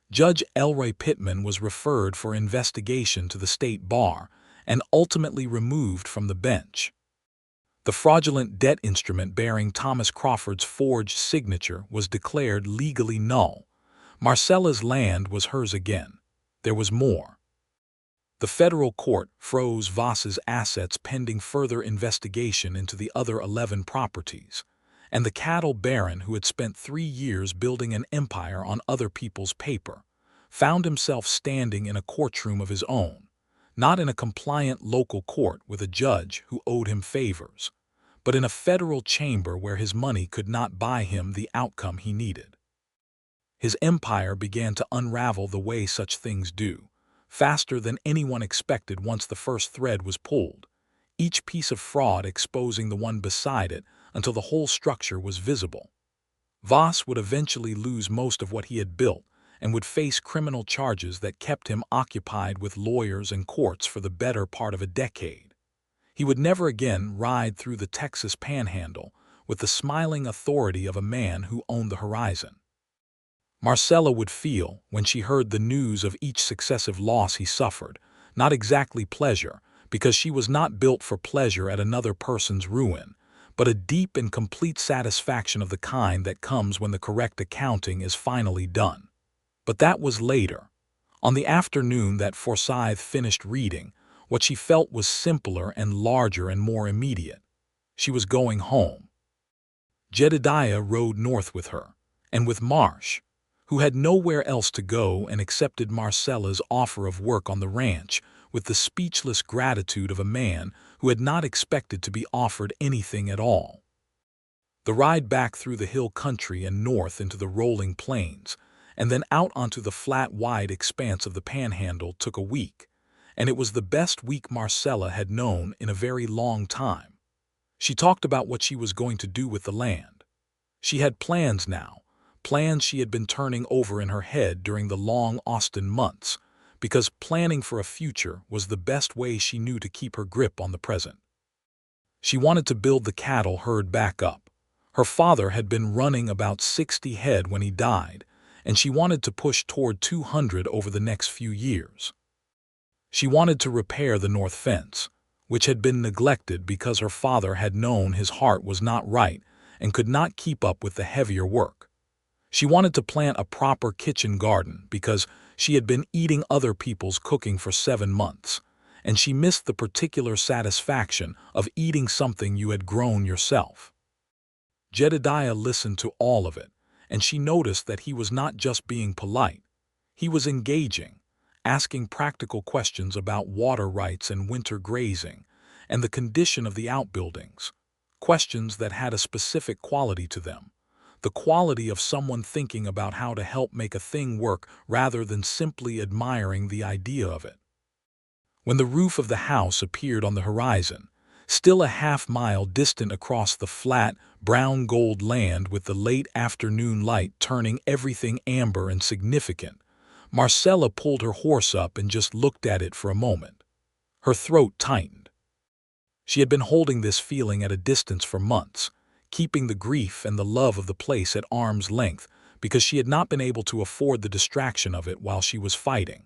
S1: Judge Elroy Pittman was referred for investigation to the state bar and ultimately removed from the bench. The fraudulent debt instrument bearing Thomas Crawford's forged signature was declared legally null. Marcella's land was hers again. There was more. The federal court froze Voss's assets pending further investigation into the other 11 properties, and the cattle baron who had spent 3 years building an empire on other people's paper found himself standing in a courtroom of his own, not in a compliant local court with a judge who owed him favors, but in a federal chamber where his money could not buy him the outcome he needed. His empire began to unravel the way such things do, faster than anyone expected once the first thread was pulled, each piece of fraud exposing the one beside it until the whole structure was visible. Voss would eventually lose most of what he had built and would face criminal charges that kept him occupied with lawyers and courts for the better part of a decade. He would never again ride through the Texas panhandle with the smiling authority of a man who owned the horizon. Marcella would feel, when she heard the news of each successive loss he suffered, not exactly pleasure, because she was not built for pleasure at another person's ruin, but a deep and complete satisfaction of the kind that comes when the correct accounting is finally done. But that was later. On the afternoon that Forsyth finished reading, what she felt was simpler and larger and more immediate. She was going home. Jedediah rode north with her, and with Marsh, who had nowhere else to go and accepted Marcella's offer of work on the ranch with the speechless gratitude of a man who had not expected to be offered anything at all. The ride back through the hill country and north into the rolling plains, and then out onto the flat, wide expanse of the panhandle took a week, and it was the best week Marcella had known in a very long time. She talked about what she was going to do with the land. She had plans now, plans she had been turning over in her head during the long Austin months, because planning for a future was the best way she knew to keep her grip on the present. She wanted to build the cattle herd back up. Her father had been running about 60 head when he died, and she wanted to push toward 200 over the next few years. She wanted to repair the north fence, which had been neglected because her father had known his heart was not right and could not keep up with the heavier work. She wanted to plant a proper kitchen garden because she had been eating other people's cooking for 7 months, and she missed the particular satisfaction of eating something you had grown yourself. Jedediah listened to all of it, and she noticed that he was not just being polite. He was engaging, asking practical questions about water rights and winter grazing, and the condition of the outbuildings, questions that had a specific quality to them, the quality of someone thinking about how to help make a thing work rather than simply admiring the idea of it. When the roof of the house appeared on the horizon, still a half-mile distant across the flat, brown-gold land with the late afternoon light turning everything amber and significant, Marcella pulled her horse up and just looked at it for a moment. Her throat tightened. She had been holding this feeling at a distance for months, keeping the grief and the love of the place at arm's length because she had not been able to afford the distraction of it while she was fighting.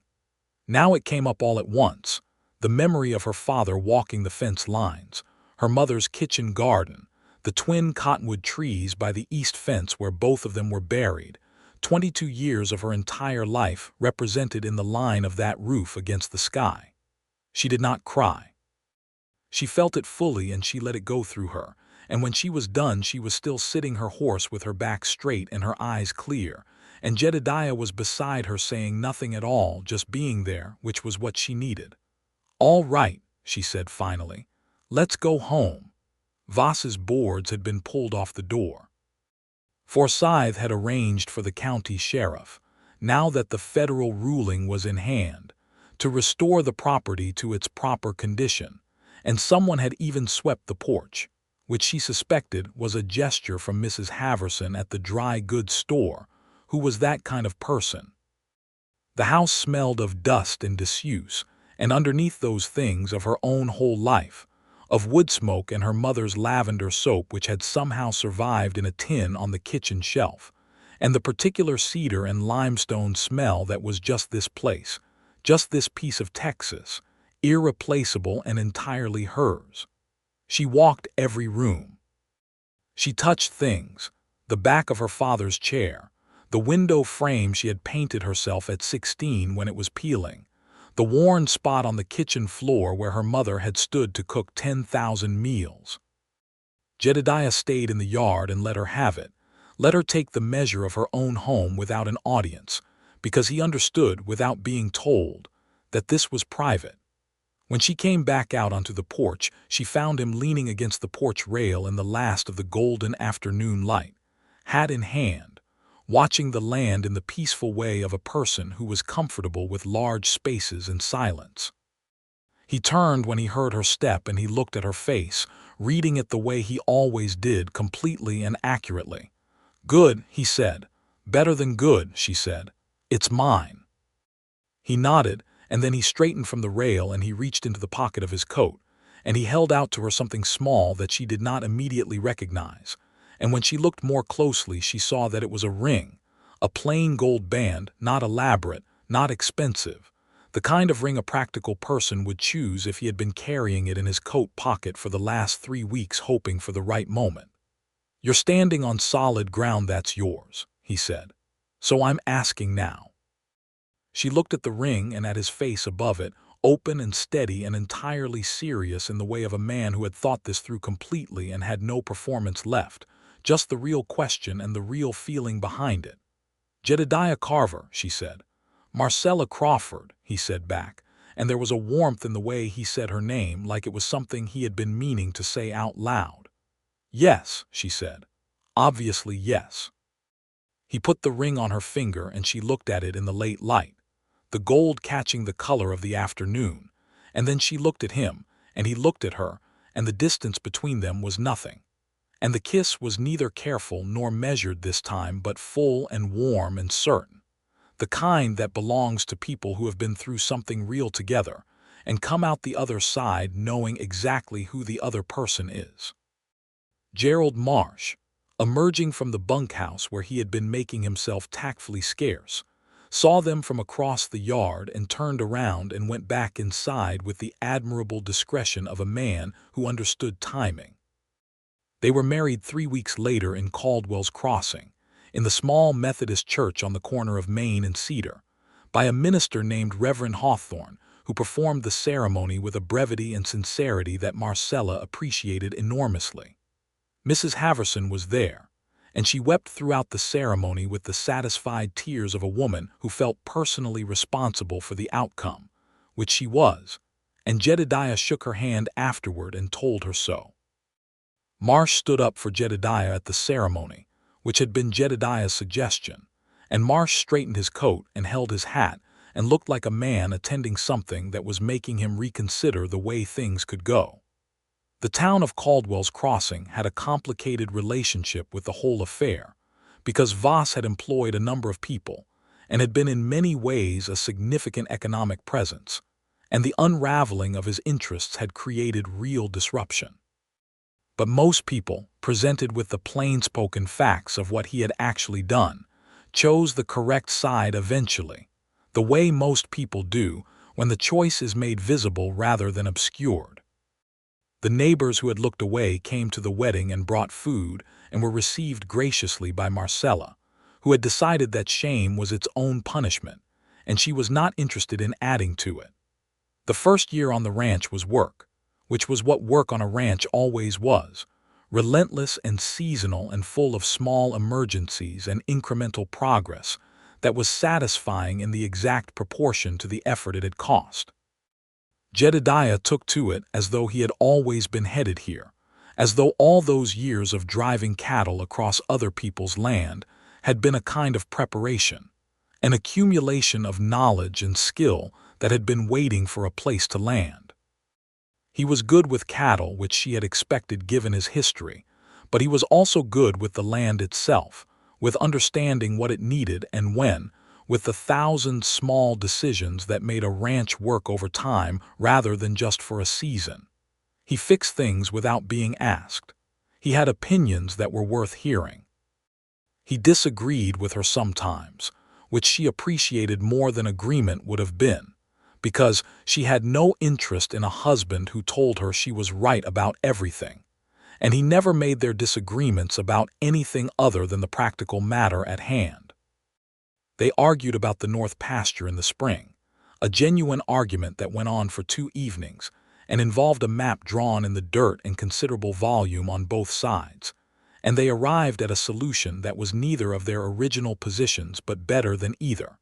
S1: Now it came up all at once. The memory of her father walking the fence lines, her mother's kitchen garden, the twin cottonwood trees by the east fence where both of them were buried, 22 years of her entire life represented in the line of that roof against the sky. She did not cry. She felt it fully and she let it go through her, and when she was done she was still sitting her horse with her back straight and her eyes clear, and Jedediah was beside her saying nothing at all, just being there, which was what she needed. "All right," she said finally. "Let's go home." Voss's boards had been pulled off the door. Forsyth had arranged for the county sheriff, now that the federal ruling was in hand, to restore the property to its proper condition, and someone had even swept the porch, which she suspected was a gesture from Mrs. Haverson at the dry goods store, who was that kind of person. The house smelled of dust and disuse, and underneath those things of her own whole life, of wood smoke and her mother's lavender soap which had somehow survived in a tin on the kitchen shelf, and the particular cedar and limestone smell that was just this place, just this piece of Texas, irreplaceable and entirely hers. She walked every room. She touched things, the back of her father's chair, the window frame she had painted herself at 16 when it was peeling, the worn spot on the kitchen floor where her mother had stood to cook 10,000 meals. Jedediah stayed in the yard and let her have it, let her take the measure of her own home without an audience, because he understood, without being told, that this was private. When she came back out onto the porch, she found him leaning against the porch rail in the last of the golden afternoon light, hat in hand, watching the land in the peaceful way of a person who was comfortable with large spaces and silence. He turned when he heard her step and he looked at her face, reading it the way he always did, completely and accurately. "Good," he said. "Better than good," she said. "It's mine." He nodded, and then he straightened from the rail and he reached into the pocket of his coat, and he held out to her something small that she did not immediately recognize. And when she looked more closely, she saw that it was a ring, a plain gold band, not elaborate, not expensive, the kind of ring a practical person would choose if he had been carrying it in his coat pocket for the last 3 weeks hoping for the right moment. "You're standing on solid ground, that's yours," he said. "So I'm asking now." She looked at the ring and at his face above it, open and steady and entirely serious in the way of a man who had thought this through completely and had no performance left, just the real question and the real feeling behind it. "Jedediah Carver," she said. "Marcella Crawford," he said back, and there was a warmth in the way he said her name, like it was something he had been meaning to say out loud. "Yes," she said. "Obviously yes." He put the ring on her finger and she looked at it in the late light, the gold catching the color of the afternoon, and then she looked at him, and he looked at her, and the distance between them was nothing. And the kiss was neither careful nor measured this time, but full and warm and certain. the kind that belongs to people who have been through something real together and come out the other side knowing exactly who the other person is. Gerald Marsh, emerging from the bunkhouse where he had been making himself tactfully scarce, saw them from across the yard and turned around and went back inside with the admirable discretion of a man who understood timing. They were married 3 weeks later in Caldwell's Crossing, in the small Methodist church on the corner of Main and Cedar, by a minister named Reverend Hawthorne, who performed the ceremony with a brevity and sincerity that Marcella appreciated enormously. Mrs. Haverson was there, and she wept throughout the ceremony with the satisfied tears of a woman who felt personally responsible for the outcome, which she was, and Jedediah shook her hand afterward and told her so. Marsh stood up for Jedediah at the ceremony, which had been Jedediah's suggestion, and Marsh straightened his coat and held his hat and looked like a man attending something that was making him reconsider the way things could go. The town of Caldwell's Crossing had a complicated relationship with the whole affair, because Voss had employed a number of people and had been in many ways a significant economic presence, and the unraveling of his interests had created real disruption. But most people, presented with the plain-spoken facts of what he had actually done, chose the correct side eventually, the way most people do when the choice is made visible rather than obscured. The neighbors who had looked away came to the wedding and brought food and were received graciously by Marcella, who had decided that shame was its own punishment, and she was not interested in adding to it. The first year on the ranch was work, which was what work on a ranch always was, relentless and seasonal and full of small emergencies and incremental progress that was satisfying in the exact proportion to the effort it had cost. Jedediah took to it as though he had always been headed here, as though all those years of driving cattle across other people's land had been a kind of preparation, an accumulation of knowledge and skill that had been waiting for a place to land. He was good with cattle, which she had expected given his history, but he was also good with the land itself, with understanding what it needed and when, with the 1,000 small decisions that made a ranch work over time rather than just for a season. He fixed things without being asked. He had opinions that were worth hearing. He disagreed with her sometimes, which she appreciated more than agreement would have been, because she had no interest in a husband who told her she was right about everything, and he never made their disagreements about anything other than the practical matter at hand. They argued about the north pasture in the spring, a genuine argument that went on for 2 evenings and involved a map drawn in the dirt in considerable volume on both sides, and they arrived at a solution that was neither of their original positions but better than either.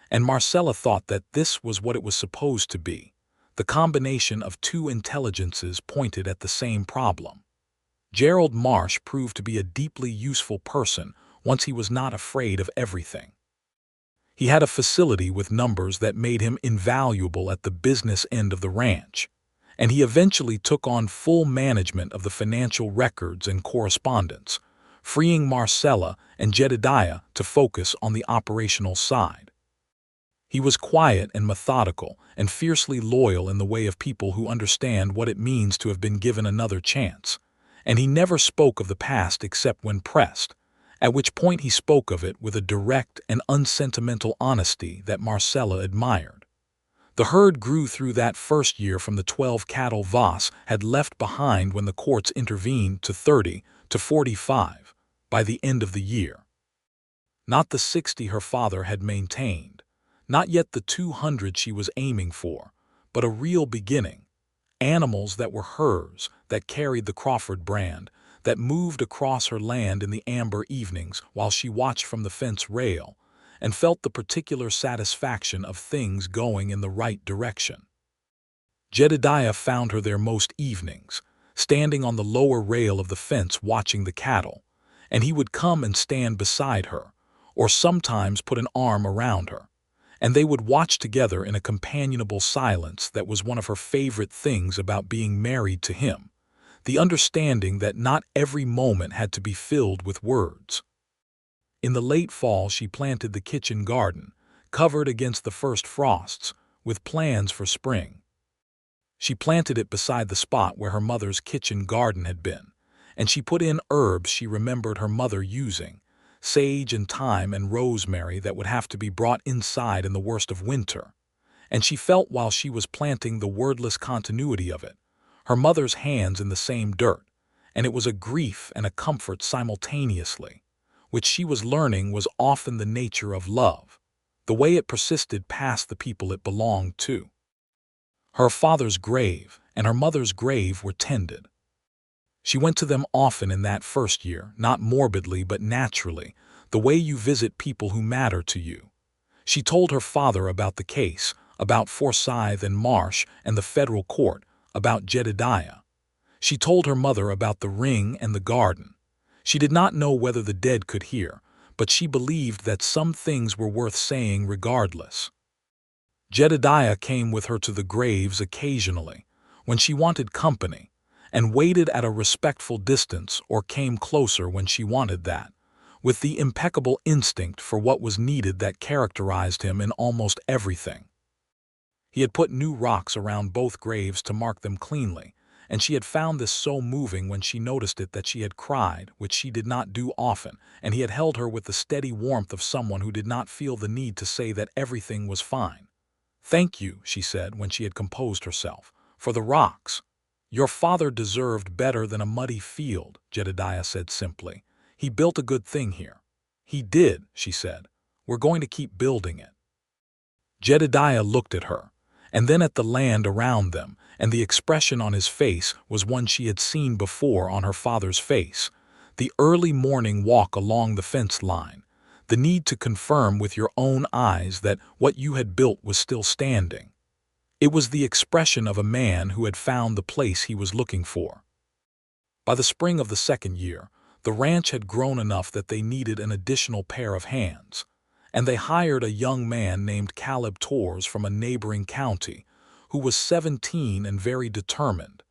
S1: And Marcella thought that this was what it was supposed to be, the combination of 2 intelligences pointed at the same problem. Gerald Marsh proved to be a deeply useful person once he was not afraid of everything. He had a facility with numbers that made him invaluable at the business end of the ranch, and he eventually took on full management of the financial records and correspondence, freeing Marcella and Jedediah to focus on the operational side. He was quiet and methodical and fiercely loyal in the way of people who understand what it means to have been given another chance, and he never spoke of the past except when pressed, at which point he spoke of it with a direct and unsentimental honesty that Marcella admired. The herd grew through that first year from the 12 cattle Voss had left behind when the courts intervened to 30 to 45 by the end of the year. Not the 60 her father had maintained, not yet the 200 she was aiming for, but a real beginning. Animals that were hers, that carried the Crawford brand, that moved across her land in the amber evenings while she watched from the fence rail, and felt the particular satisfaction of things going in the right direction. Jedediah found her there most evenings, standing on the lower rail of the fence watching the cattle, and he would come and stand beside her, or sometimes put an arm around her, and they would watch together in a companionable silence that was one of her favorite things about being married to him, the understanding that not every moment had to be filled with words. In the late fall she planted the kitchen garden, covered against the first frosts, with plans for spring. She planted it beside the spot where her mother's kitchen garden had been, and she put in herbs she remembered her mother using, sage and thyme and rosemary that would have to be brought inside in the worst of winter. And she felt while she was planting the wordless continuity of it, her mother's hands in the same dirt, and it was a grief and a comfort simultaneously, which she was learning was often the nature of love, the way it persisted past the people it belonged to. Her father's grave and her mother's grave were tended. She went to them often in that first year, not morbidly but naturally, the way you visit people who matter to you. She told her father about the case, about Forsyth and Marsh and the federal court, about Jedediah. She told her mother about the ring and the garden. She did not know whether the dead could hear, but she believed that some things were worth saying regardless. Jedediah came with her to the graves occasionally, when she wanted company, and waited at a respectful distance or came closer when she wanted that, with the impeccable instinct for what was needed that characterized him in almost everything. He had put new rocks around both graves to mark them cleanly, and she had found this so moving when she noticed it that she had cried, which she did not do often, and he had held her with the steady warmth of someone who did not feel the need to say that everything was fine. "Thank you," she said when she had composed herself, "for the rocks." "Your father deserved better than a muddy field," Jedediah said simply. "He built a good thing here." "He did," she said. "We're going to keep building it." Jedediah looked at her, and then at the land around them, and the expression on his face was one she had seen before on her father's face, the early morning walk along the fence line, the need to confirm with your own eyes that what you had built was still standing. It was the expression of a man who had found the place he was looking for. By the spring of the second year, the ranch had grown enough that they needed an additional pair of hands, and they hired a young man named Caleb Torres from a neighboring county, who was 17 and very determined,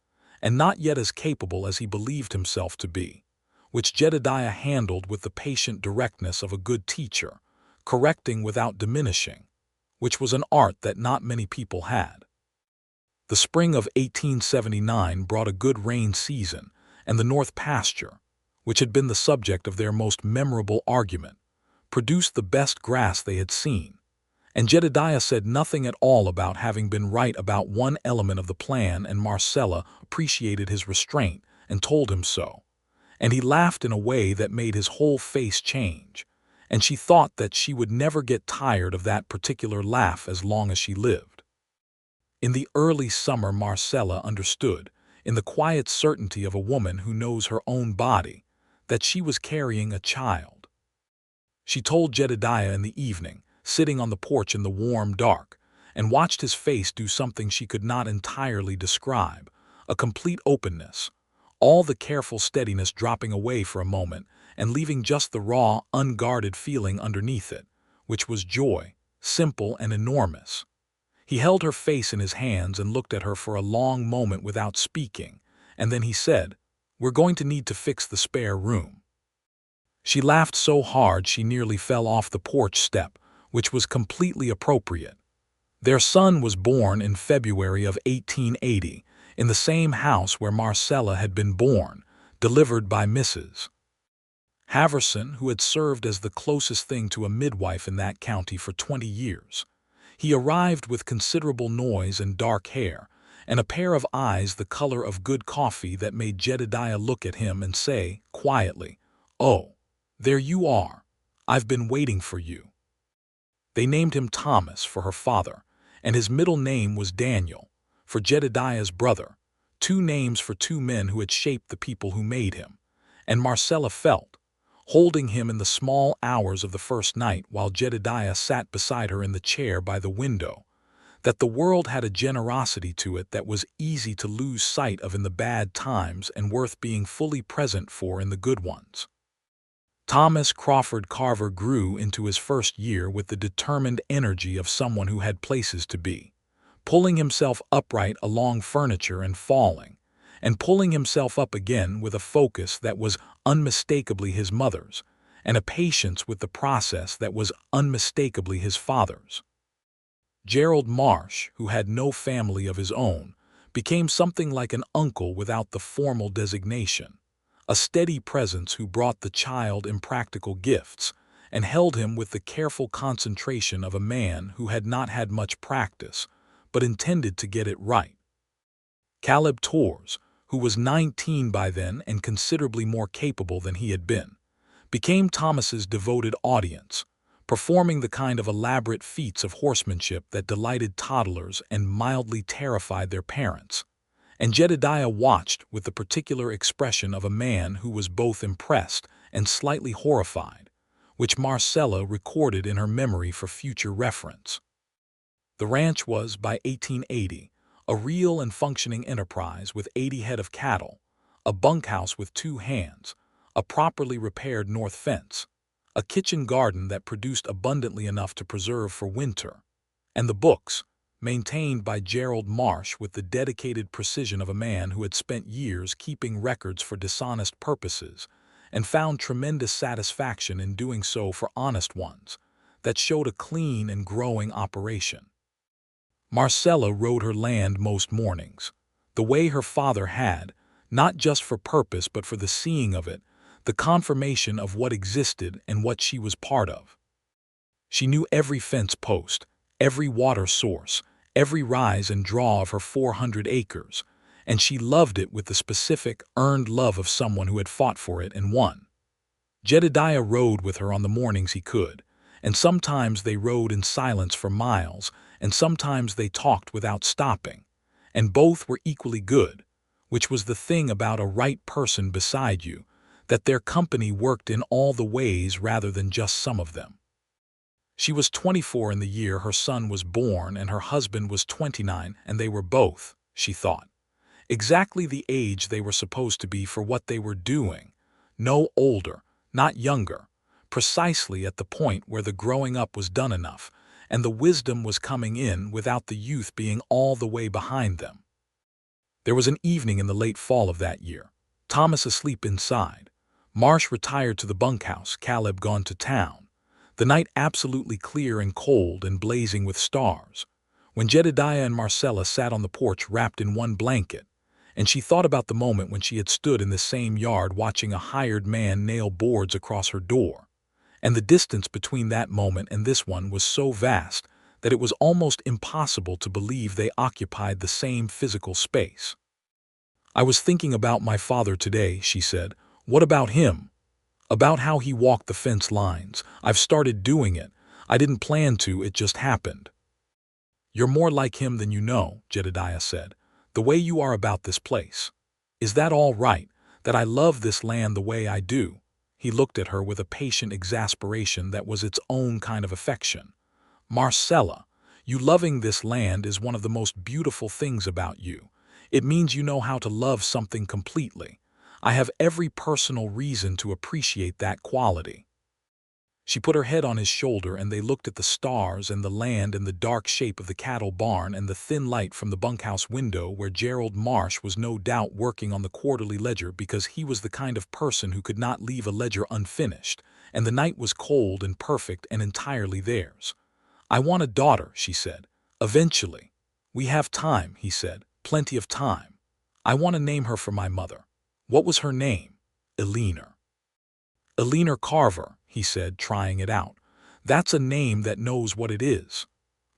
S1: and not yet as capable as he believed himself to be, which Jedediah handled with the patient directness of a good teacher, correcting without diminishing, which was an art that not many people had. The spring of 1879 brought a good rain season, and the north pasture, which had been the subject of their most memorable argument, produced the best grass they had seen, and Jedediah said nothing at all about having been right about one element of the plan, and Marcella appreciated his restraint and told him so, and he laughed in a way that made his whole face change, and she thought that she would never get tired of that particular laugh as long as she lived. In the early summer, Marcella understood, in the quiet certainty of a woman who knows her own body, that she was carrying a child. She told Jedediah in the evening, sitting on the porch in the warm dark, and watched his face do something she could not entirely describe, a complete openness, all the careful steadiness dropping away for a moment and leaving just the raw, unguarded feeling underneath it, which was joy, simple and enormous. He held her face in his hands and looked at her for a long moment without speaking, and then he said, "We're going to need to fix the spare room." She laughed so hard she nearly fell off the porch step, which was completely appropriate. Their son was born in February of 1880, in the same house where Marcella had been born, delivered by Mrs. Haverson, who had served as the closest thing to a midwife in that county for 20 years. He arrived with considerable noise and dark hair, and a pair of eyes the color of good coffee that made Jedediah look at him and say, quietly, "Oh, there you are. I've been waiting for you." They named him Thomas for her father, and his middle name was Daniel, for Jedediah's brother, two names for two men who had shaped the people who made him, and Marcella felt, holding him in the small hours of the first night while Jedediah sat beside her in the chair by the window, that the world had a generosity to it that was easy to lose sight of in the bad times and worth being fully present for in the good ones. Thomas Crawford Carver grew into his first year with the determined energy of someone who had places to be, pulling himself upright along furniture and falling, and pulling himself up again with a focus that was unmistakably his mother's, and a patience with the process that was unmistakably his father's. Gerald Marsh, who had no family of his own, became something like an uncle without the formal designation, a steady presence who brought the child impractical gifts and held him with the careful concentration of a man who had not had much practice, but intended to get it right. Caleb Torres, who was 19 by then and considerably more capable than he had been, became Thomas's devoted audience, performing the kind of elaborate feats of horsemanship that delighted toddlers and mildly terrified their parents. And Jedediah watched with the particular expression of a man who was both impressed and slightly horrified, which Marcella recorded in her memory for future reference. The ranch was, by 1880, a real and functioning enterprise with 80 head of cattle, a bunkhouse with 2 hands, a properly repaired north fence, a kitchen garden that produced abundantly enough to preserve for winter, and the books, maintained by Gerald Marsh with the dedicated precision of a man who had spent years keeping records for dishonest purposes and found tremendous satisfaction in doing so for honest ones, that showed a clean and growing operation. Marcella rode her land most mornings, the way her father had, not just for purpose but for the seeing of it, the confirmation of what existed and what she was part of. She knew every fence post, every water source, every rise and draw of her 400 acres, and she loved it with the specific, earned love of someone who had fought for it and won. Jedediah rode with her on the mornings he could, and sometimes they rode in silence for miles, and sometimes they talked without stopping, and both were equally good, which was the thing about a right person beside you, that their company worked in all the ways rather than just some of them. She was 24 in the year her son was born, and her husband was 29, and they were both, she thought, exactly the age they were supposed to be for what they were doing, no older, not younger, precisely at the point where the growing up was done enough, and the wisdom was coming in without the youth being all the way behind them. There was an evening in the late fall of that year, Thomas asleep inside, Marsh retired to the bunkhouse, Caleb gone to town, the night absolutely clear and cold and blazing with stars, when Jedediah and Marcella sat on the porch wrapped in one blanket, and she thought about the moment when she had stood in the same yard watching a hired man nail boards across her door, and the distance between that moment and this one was so vast that it was almost impossible to believe they occupied the same physical space. "I was thinking about my father today," she said. "What about him? About how he walked the fence lines. I've started doing it. I didn't plan to, it just happened." "You're more like him than you know," Jedediah said, "the way you are about this place. Is that all right, that I love this land the way I do?" He looked at her with a patient exasperation that was its own kind of affection. "Marcella, you loving this land is one of the most beautiful things about you. It means you know how to love something completely. I have every personal reason to appreciate that quality." She put her head on his shoulder, and they looked at the stars and the land and the dark shape of the cattle barn and the thin light from the bunkhouse window where Gerald Marsh was no doubt working on the quarterly ledger because he was the kind of person who could not leave a ledger unfinished, and the night was cold and perfect and entirely theirs. "I want a daughter," she said. "Eventually. We have time," he said, "plenty of time. I want to name her for my mother." "What was her name?" "Eleanor." "Eleanor Carver," he said, trying it out. "That's a name that knows what it is."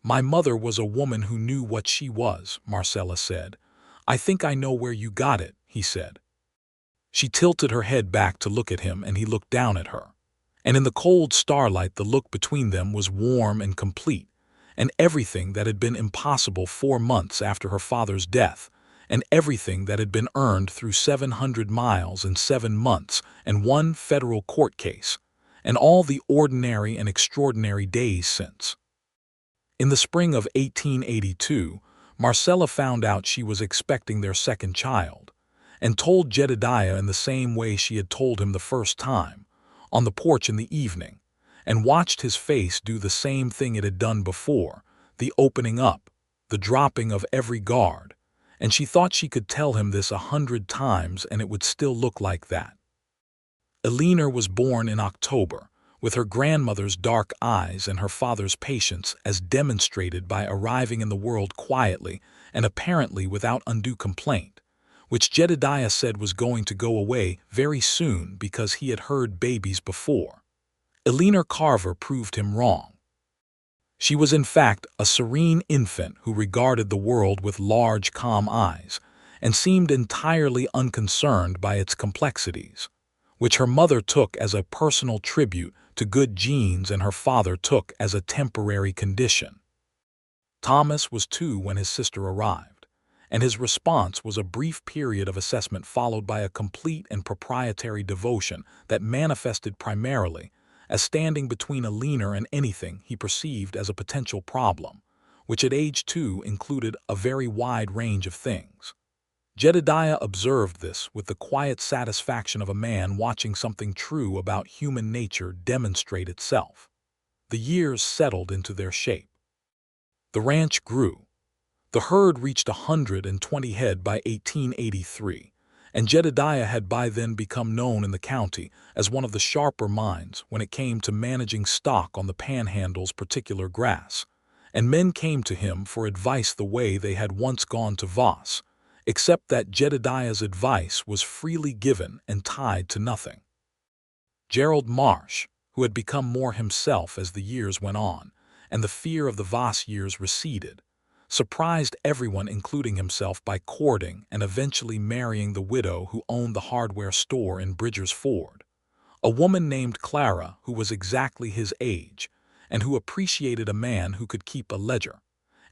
S1: "My mother was a woman who knew what she was," Marcella said. "I think I know where you got it," he said. She tilted her head back to look at him, and he looked down at her. And in the cold starlight the look between them was warm and complete, and everything that had been impossible 4 months after her father's death, and everything that had been earned through 700 miles and 7 months and 1 federal court case, and all the ordinary and extraordinary days since. In the spring of 1882, Marcella found out she was expecting their second child, and told Jedediah in the same way she had told him the first time, on the porch in the evening, and watched his face do the same thing it had done before, the opening up, the dropping of every guard, and she thought she could tell him this 100 times and it would still look like that. Eleanor was born in October, with her grandmother's dark eyes and her father's patience as demonstrated by arriving in the world quietly and apparently without undue complaint, which Jedediah said was going to go away very soon because he had heard babies before. Eleanor Carver proved him wrong. She was in fact a serene infant who regarded the world with large, calm eyes and seemed entirely unconcerned by its complexities, which her mother took as a personal tribute to good genes and her father took as a temporary condition. Thomas was 2 when his sister arrived, and his response was a brief period of assessment followed by a complete and proprietary devotion that manifested primarily as standing between Eleanor and anything he perceived as a potential problem, which at age 2 included a very wide range of things. Jedediah observed this with the quiet satisfaction of a man watching something true about human nature demonstrate itself. The years settled into their shape. The ranch grew. The herd reached 120 head by 1883, and Jedediah had by then become known in the county as one of the sharper minds when it came to managing stock on the panhandle's particular grass, and men came to him for advice the way they had once gone to Voss, except that Jedediah's advice was freely given and tied to nothing. Gerald Marsh, who had become more himself as the years went on, and the fear of the Voss years receded, surprised everyone including himself by courting and eventually marrying the widow who owned the hardware store in Bridger's Ford, a woman named Clara who was exactly his age and who appreciated a man who could keep a ledger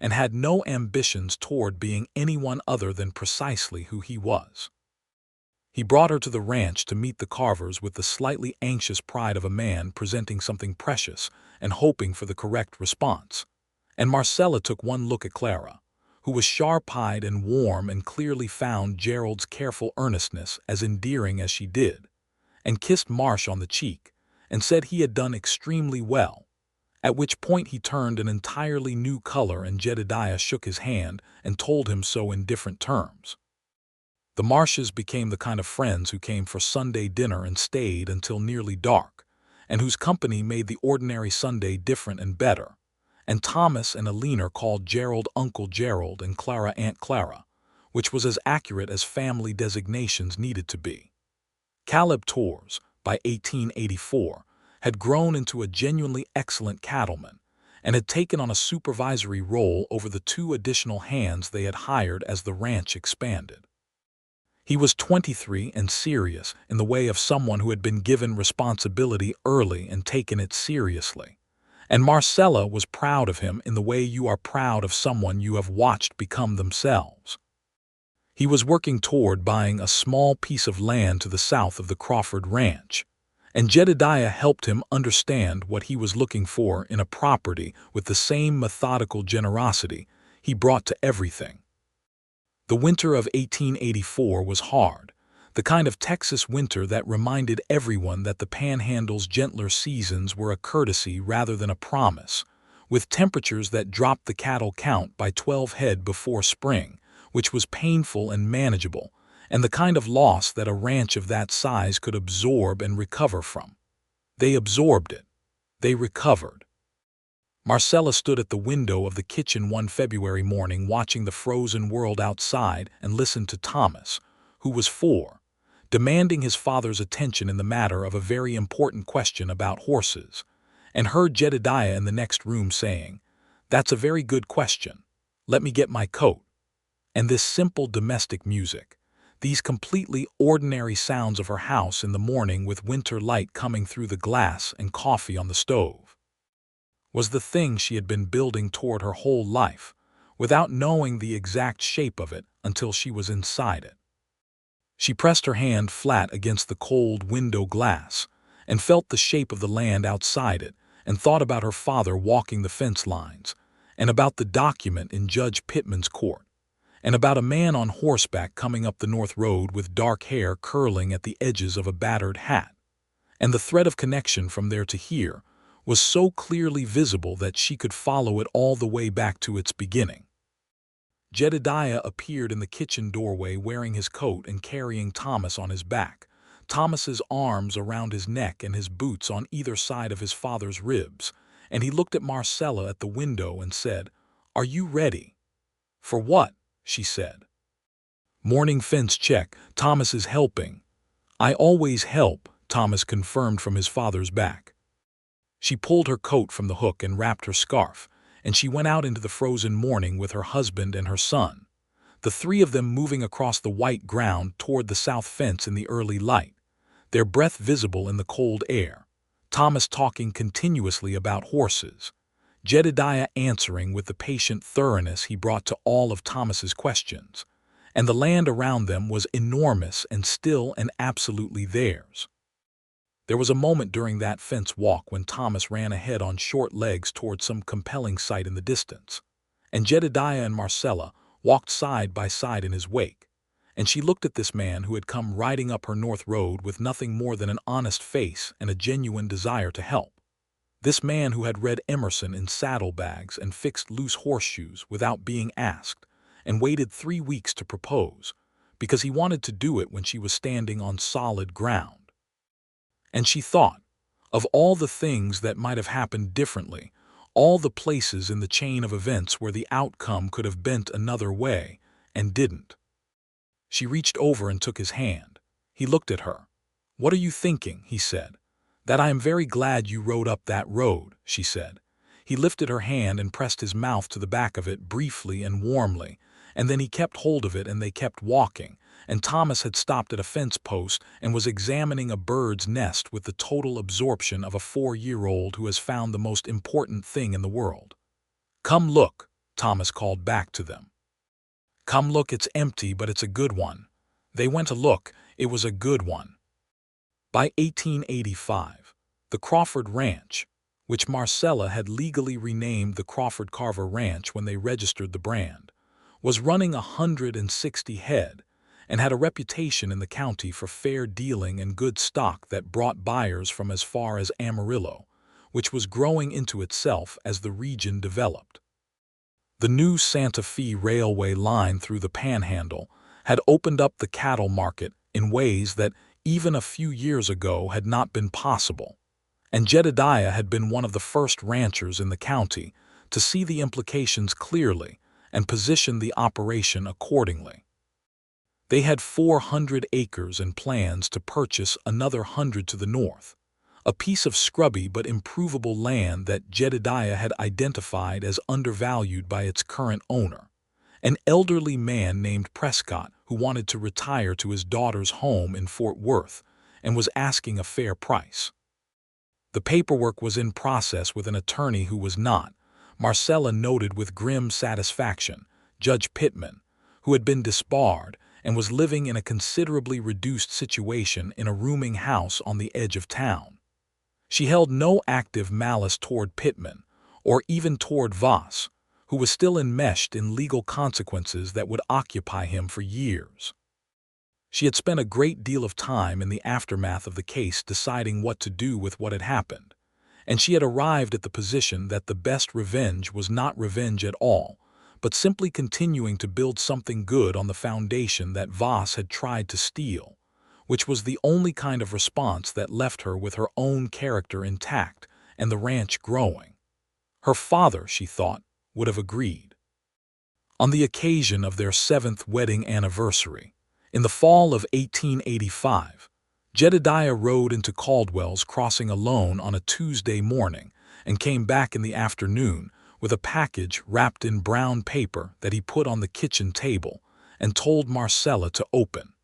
S1: and had no ambitions toward being anyone other than precisely who he was. He brought her to the ranch to meet the Carvers with the slightly anxious pride of a man presenting something precious and hoping for the correct response. And Marcella took one look at Clara, who was sharp-eyed and warm and clearly found Gerald's careful earnestness as endearing as she did, and kissed Marsh on the cheek and said he had done extremely well, at which point he turned an entirely new color and Jedediah shook his hand and told him so in different terms. The Marshes became the kind of friends who came for Sunday dinner and stayed until nearly dark, and whose company made the ordinary Sunday different and better, and Thomas and Eleanor called Gerald Uncle Gerald and Clara Aunt Clara, which was as accurate as family designations needed to be. Caleb Torres, by 1884, had grown into a genuinely excellent cattleman and had taken on a supervisory role over the 2 additional hands they had hired as the ranch expanded. He was 23 and serious in the way of someone who had been given responsibility early and taken it seriously, and Marcella was proud of him in the way you are proud of someone you have watched become themselves. He was working toward buying a small piece of land to the south of the Crawford Ranch, and Jedediah helped him understand what he was looking for in a property with the same methodical generosity he brought to everything. The winter of 1884 was hard, the kind of Texas winter that reminded everyone that the Panhandle's gentler seasons were a courtesy rather than a promise, with temperatures that dropped the cattle count by 12 head before spring, which was painful and manageable, and the kind of loss that a ranch of that size could absorb and recover from. They absorbed it. They recovered. Marcella stood at the window of the kitchen one February morning watching the frozen world outside and listened to Thomas, who was 4, demanding his father's attention in the matter of a very important question about horses, and heard Jedediah in the next room saying, "That's a very good question. Let me get my coat." And this simple domestic music, these completely ordinary sounds of her house in the morning with winter light coming through the glass and coffee on the stove, was the thing she had been building toward her whole life, without knowing the exact shape of it until she was inside it. She pressed her hand flat against the cold window glass and felt the shape of the land outside it and thought about her father walking the fence lines, and about the document in Judge Pittman's court, and about a man on horseback coming up the north road with dark hair curling at the edges of a battered hat, and the thread of connection from there to here was so clearly visible that she could follow it all the way back to its beginning. Jedediah appeared in the kitchen doorway wearing his coat and carrying Thomas on his back, Thomas's arms around his neck and his boots on either side of his father's ribs, and he looked at Marcella at the window and said, "Are you ready?" "For what?" she said. "Morning fence check. Thomas is helping." "I always help," Thomas confirmed from his father's back. She pulled her coat from the hook and wrapped her scarf, and she went out into the frozen morning with her husband and her son, the three of them moving across the white ground toward the south fence in the early light, their breath visible in the cold air, Thomas talking continuously about horses, Jedediah answering with the patient thoroughness he brought to all of Thomas's questions, and the land around them was enormous and still and absolutely theirs. There was a moment during that fence walk when Thomas ran ahead on short legs toward some compelling sight in the distance, and Jedediah and Marcella walked side by side in his wake, and she looked at this man who had come riding up her north road with nothing more than an honest face and a genuine desire to help. This man who had read Emerson in saddlebags and fixed loose horseshoes without being asked, and waited 3 weeks to propose, because he wanted to do it when she was standing on solid ground. And she thought, of all the things that might have happened differently, all the places in the chain of events where the outcome could have bent another way, and didn't. She reached over and took his hand. He looked at her. "What are you thinking?" he said. "That I am very glad you rode up that road," she said. He lifted her hand and pressed his mouth to the back of it briefly and warmly, and then he kept hold of it and they kept walking, and Thomas had stopped at a fence post and was examining a bird's nest with the total absorption of a 4-year-old who has found the most important thing in the world. "Come look," Thomas called back to them. "Come look, it's empty, but it's a good one." They went to look. It was a good one. By 1885, the Crawford Ranch, which Marcella had legally renamed the Crawford Carver Ranch when they registered the brand, was running 160 head and had a reputation in the county for fair dealing and good stock that brought buyers from as far as Amarillo, which was growing into itself as the region developed. The new Santa Fe railway line through the panhandle had opened up the cattle market in ways that even a few years ago had not been possible, and Jedediah had been one of the first ranchers in the county to see the implications clearly and position the operation accordingly. They had 400 acres and plans to purchase another 100 to the north, a piece of scrubby but improvable land that Jedediah had identified as undervalued by its current owner, an elderly man named Prescott who wanted to retire to his daughter's home in Fort Worth and was asking a fair price. The paperwork was in process with an attorney who was not, Marcella noted with grim satisfaction, Judge Pittman, who had been disbarred and was living in a considerably reduced situation in a rooming house on the edge of town. She held no active malice toward Pittman, or even toward Voss, who was still enmeshed in legal consequences that would occupy him for years. She had spent a great deal of time in the aftermath of the case deciding what to do with what had happened, and she had arrived at the position that the best revenge was not revenge at all, but simply continuing to build something good on the foundation that Voss had tried to steal, which was the only kind of response that left her with her own character intact and the ranch growing. Her father, she thought, would have agreed. On the occasion of their 7th wedding anniversary, in the fall of 1885, Jedediah rode into Caldwell's Crossing alone on a Tuesday morning and came back in the afternoon with a package wrapped in brown paper that he put on the kitchen table and told Marcella to open.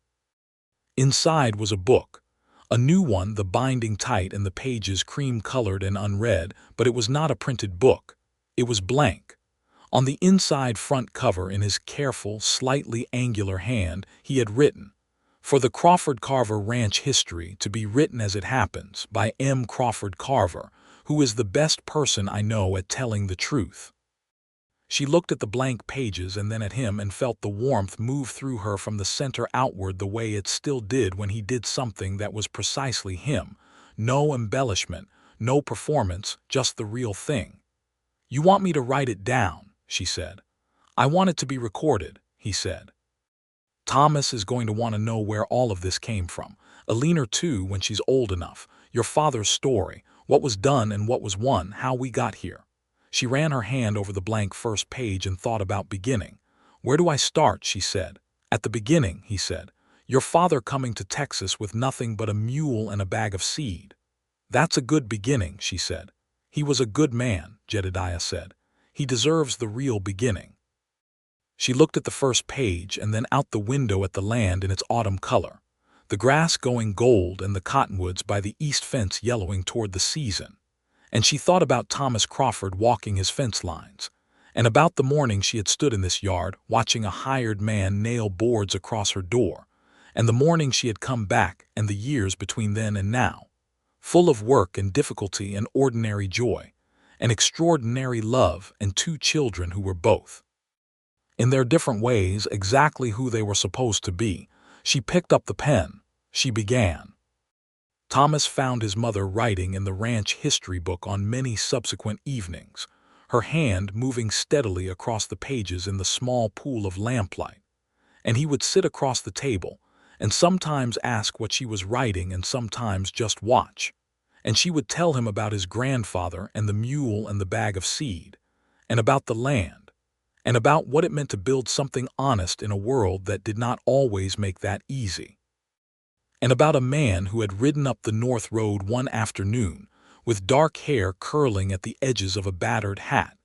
S1: Inside was a book, a new one, the binding tight and the pages cream-colored and unread, but it was not a printed book. It was blank. On the inside front cover, in his careful, slightly angular hand, he had written, "For the Crawford Carver Ranch History, to be written as it happens, by M. Crawford Carver, who is the best person I know at telling the truth." She looked at the blank pages and then at him and felt the warmth move through her from the center outward the way it still did when he did something that was precisely him. No embellishment, no performance, just the real thing. "You want me to write it down," she said. "I want it to be recorded," he said. "Thomas is going to want to know where all of this came from. Alina too, when she's old enough. Your father's story, what was done and what was won, how we got here. She ran her hand over the blank first page and thought about beginning. Where do I start, she said. At the beginning, he said. Your father coming to Texas with nothing but a mule and a bag of seed. That's a good beginning, she said. He was a good man, Jedediah said. He deserves the real beginning. She looked at the first page and then out the window at the land in its autumn color, the grass going gold and the cottonwoods by the east fence yellowing toward the season. And she thought about Thomas Crawford walking his fence lines, and about the morning she had stood in this yard watching a hired man nail boards across her door, and the morning she had come back and the years between then and now, full of work and difficulty and ordinary joy, and extraordinary love and 2 children who were both, in their different ways, exactly who they were supposed to be. She picked up the pen. She began. Thomas found his mother writing in the ranch history book on many subsequent evenings, her hand moving steadily across the pages in the small pool of lamplight. And he would sit across the table and sometimes ask what she was writing and sometimes just watch. And she would tell him about his grandfather and the mule and the bag of seed, and about the land, and about what it meant to build something honest in a world that did not always make that easy, and about a man who had ridden up the North Road one afternoon with dark hair curling at the edges of a battered hat,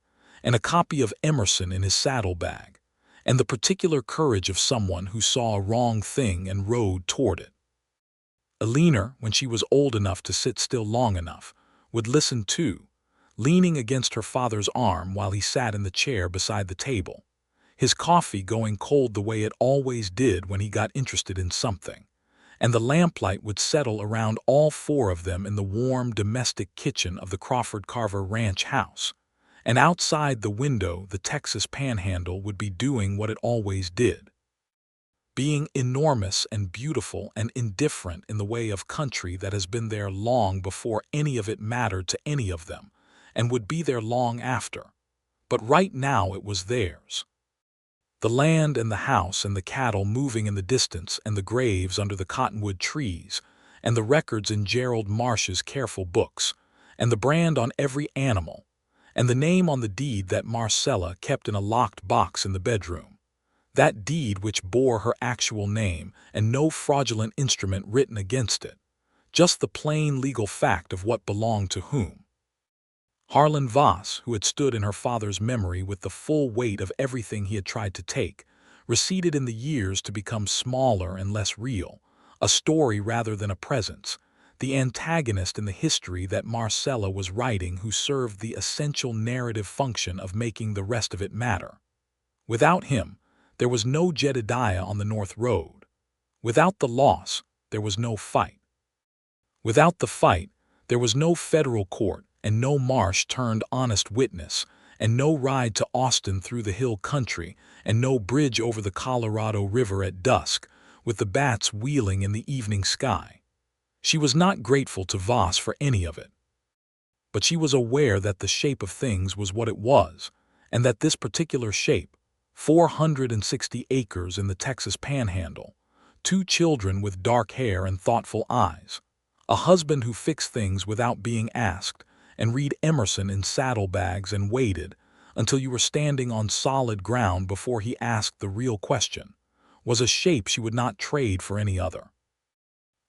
S1: and a copy of Emerson in his saddlebag, and the particular courage of someone who saw a wrong thing and rode toward it. Alina, when she was old enough to sit still long enough, would listen too, leaning against her father's arm while he sat in the chair beside the table, his coffee going cold the way it always did when he got interested in something, and the lamplight would settle around all 4 of them in the warm domestic kitchen of the Crawford Carver ranch house, and outside the window the Texas panhandle would be doing what it always did, being enormous and beautiful and indifferent in the way of country that has been there long before any of it mattered to any of them, and would be there long after. But right now it was theirs. The land and the house and the cattle moving in the distance and the graves under the cottonwood trees and the records in Gerald Marsh's careful books and the brand on every animal and the name on the deed that Marcella kept in a locked box in the bedroom, that deed which bore her actual name and no fraudulent instrument written against it, just the plain legal fact of what belonged to whom. Harlan Voss, who had stood in her father's memory with the full weight of everything he had tried to take, receded in the years to become smaller and less real, a story rather than a presence, the antagonist in the history that Marcella was writing who served the essential narrative function of making the rest of it matter. Without him, there was no Jedediah on the North Road. Without the loss, there was no fight. Without the fight, there was no federal court, and no Marsh turned honest witness, and no ride to Austin through the hill country, and no bridge over the Colorado River at dusk, with the bats wheeling in the evening sky. She was not grateful to Voss for any of it. But she was aware that the shape of things was what it was, and that this particular shape, 460 acres in the Texas Panhandle, 2 children with dark hair and thoughtful eyes, a husband who fixed things without being asked, and read Emerson in saddlebags and waited until you were standing on solid ground before he asked the real question, was a shape she would not trade for any other.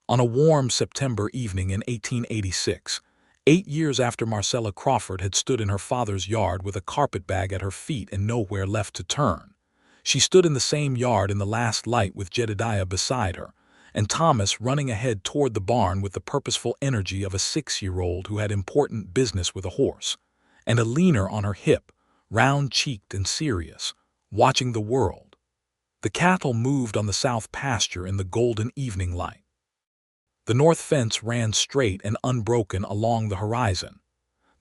S1: On a warm September evening in 1886, 8 years after Marcella Crawford had stood in her father's yard with a carpetbag at her feet and nowhere left to turn, she stood in the same yard in the last light with Jedediah beside her, and Thomas running ahead toward the barn with the purposeful energy of a 6-year-old who had important business with a horse, and Alina on her hip, round-cheeked and serious, watching the world. The cattle moved on the south pasture in the golden evening light. The north fence ran straight and unbroken along the horizon.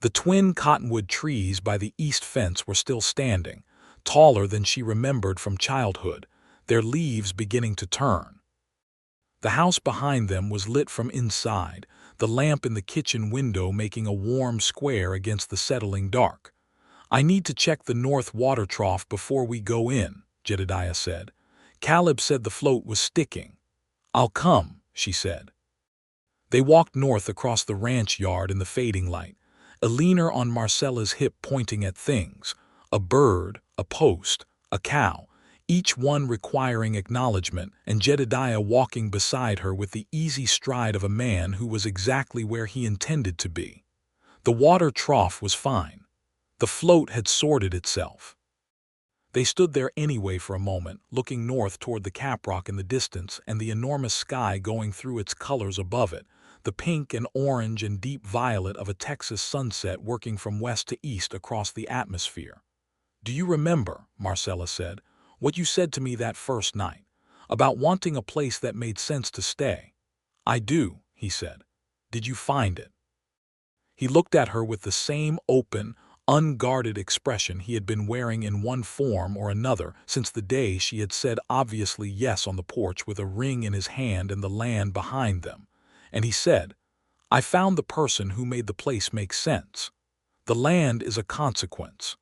S1: The twin cottonwood trees by the east fence were still standing, taller than she remembered from childhood, their leaves beginning to turn. The house behind them was lit from inside, the lamp in the kitchen window making a warm square against the settling dark. "I need to check the north water trough before we go in," Jedediah said. "Caleb said the float was sticking." "I'll come," she said. They walked north across the ranch yard in the fading light, Alina on Marcella's hip pointing at things, a bird, a post, a cow, each one requiring acknowledgement, and Jedediah walking beside her with the easy stride of a man who was exactly where he intended to be. The water trough was fine. The float had sorted itself. They stood there anyway for a moment, looking north toward the caprock in the distance and the enormous sky going through its colors above it, the pink and orange and deep violet of a Texas sunset working from west to east across the atmosphere. "Do you remember," Marcella said, "what you said to me that first night, about wanting a place that made sense to stay?" "I do," he said. "Did you find it?" He looked at her with the same open, unguarded expression he had been wearing in one form or another since the day she had said obviously yes on the porch with a ring in his hand and the land behind them. And he said, "I found the person who made the place make sense. The land is a consequence."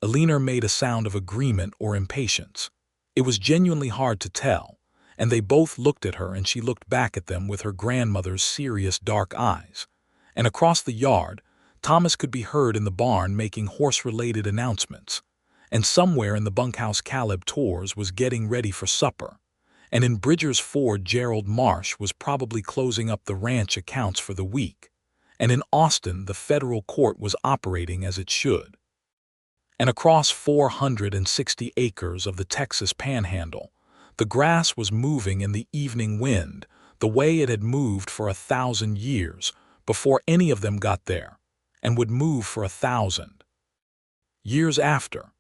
S1: Alina made a sound of agreement or impatience. It was genuinely hard to tell, and they both looked at her and she looked back at them with her grandmother's serious dark eyes. And across the yard, Thomas could be heard in the barn making horse-related announcements. And somewhere in the bunkhouse Caleb Torres was getting ready for supper. And in Bridger's Ford Gerald Marsh was probably closing up the ranch accounts for the week. And in Austin the federal court was operating as it should. And across 460 acres of the Texas panhandle, the grass was moving in the evening wind the way it had moved for 1,000 years before any of them got there, and would move for 1,000 years after.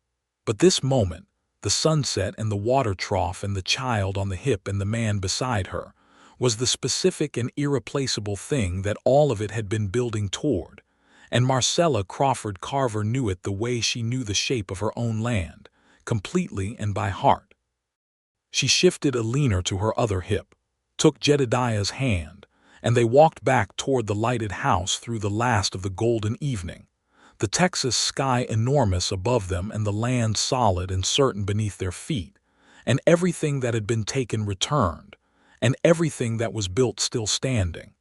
S1: But this moment, the sunset and the water trough and the child on the hip and the man beside her, was the specific and irreplaceable thing that all of it had been building toward. And Marcella Crawford Carver knew it the way she knew the shape of her own land, completely and by heart. She shifted Alina to her other hip, took Jedediah's hand, and they walked back toward the lighted house through the last of the golden evening, the Texas sky enormous above them and the land solid and certain beneath their feet, and everything that had been taken returned, and everything that was built still standing.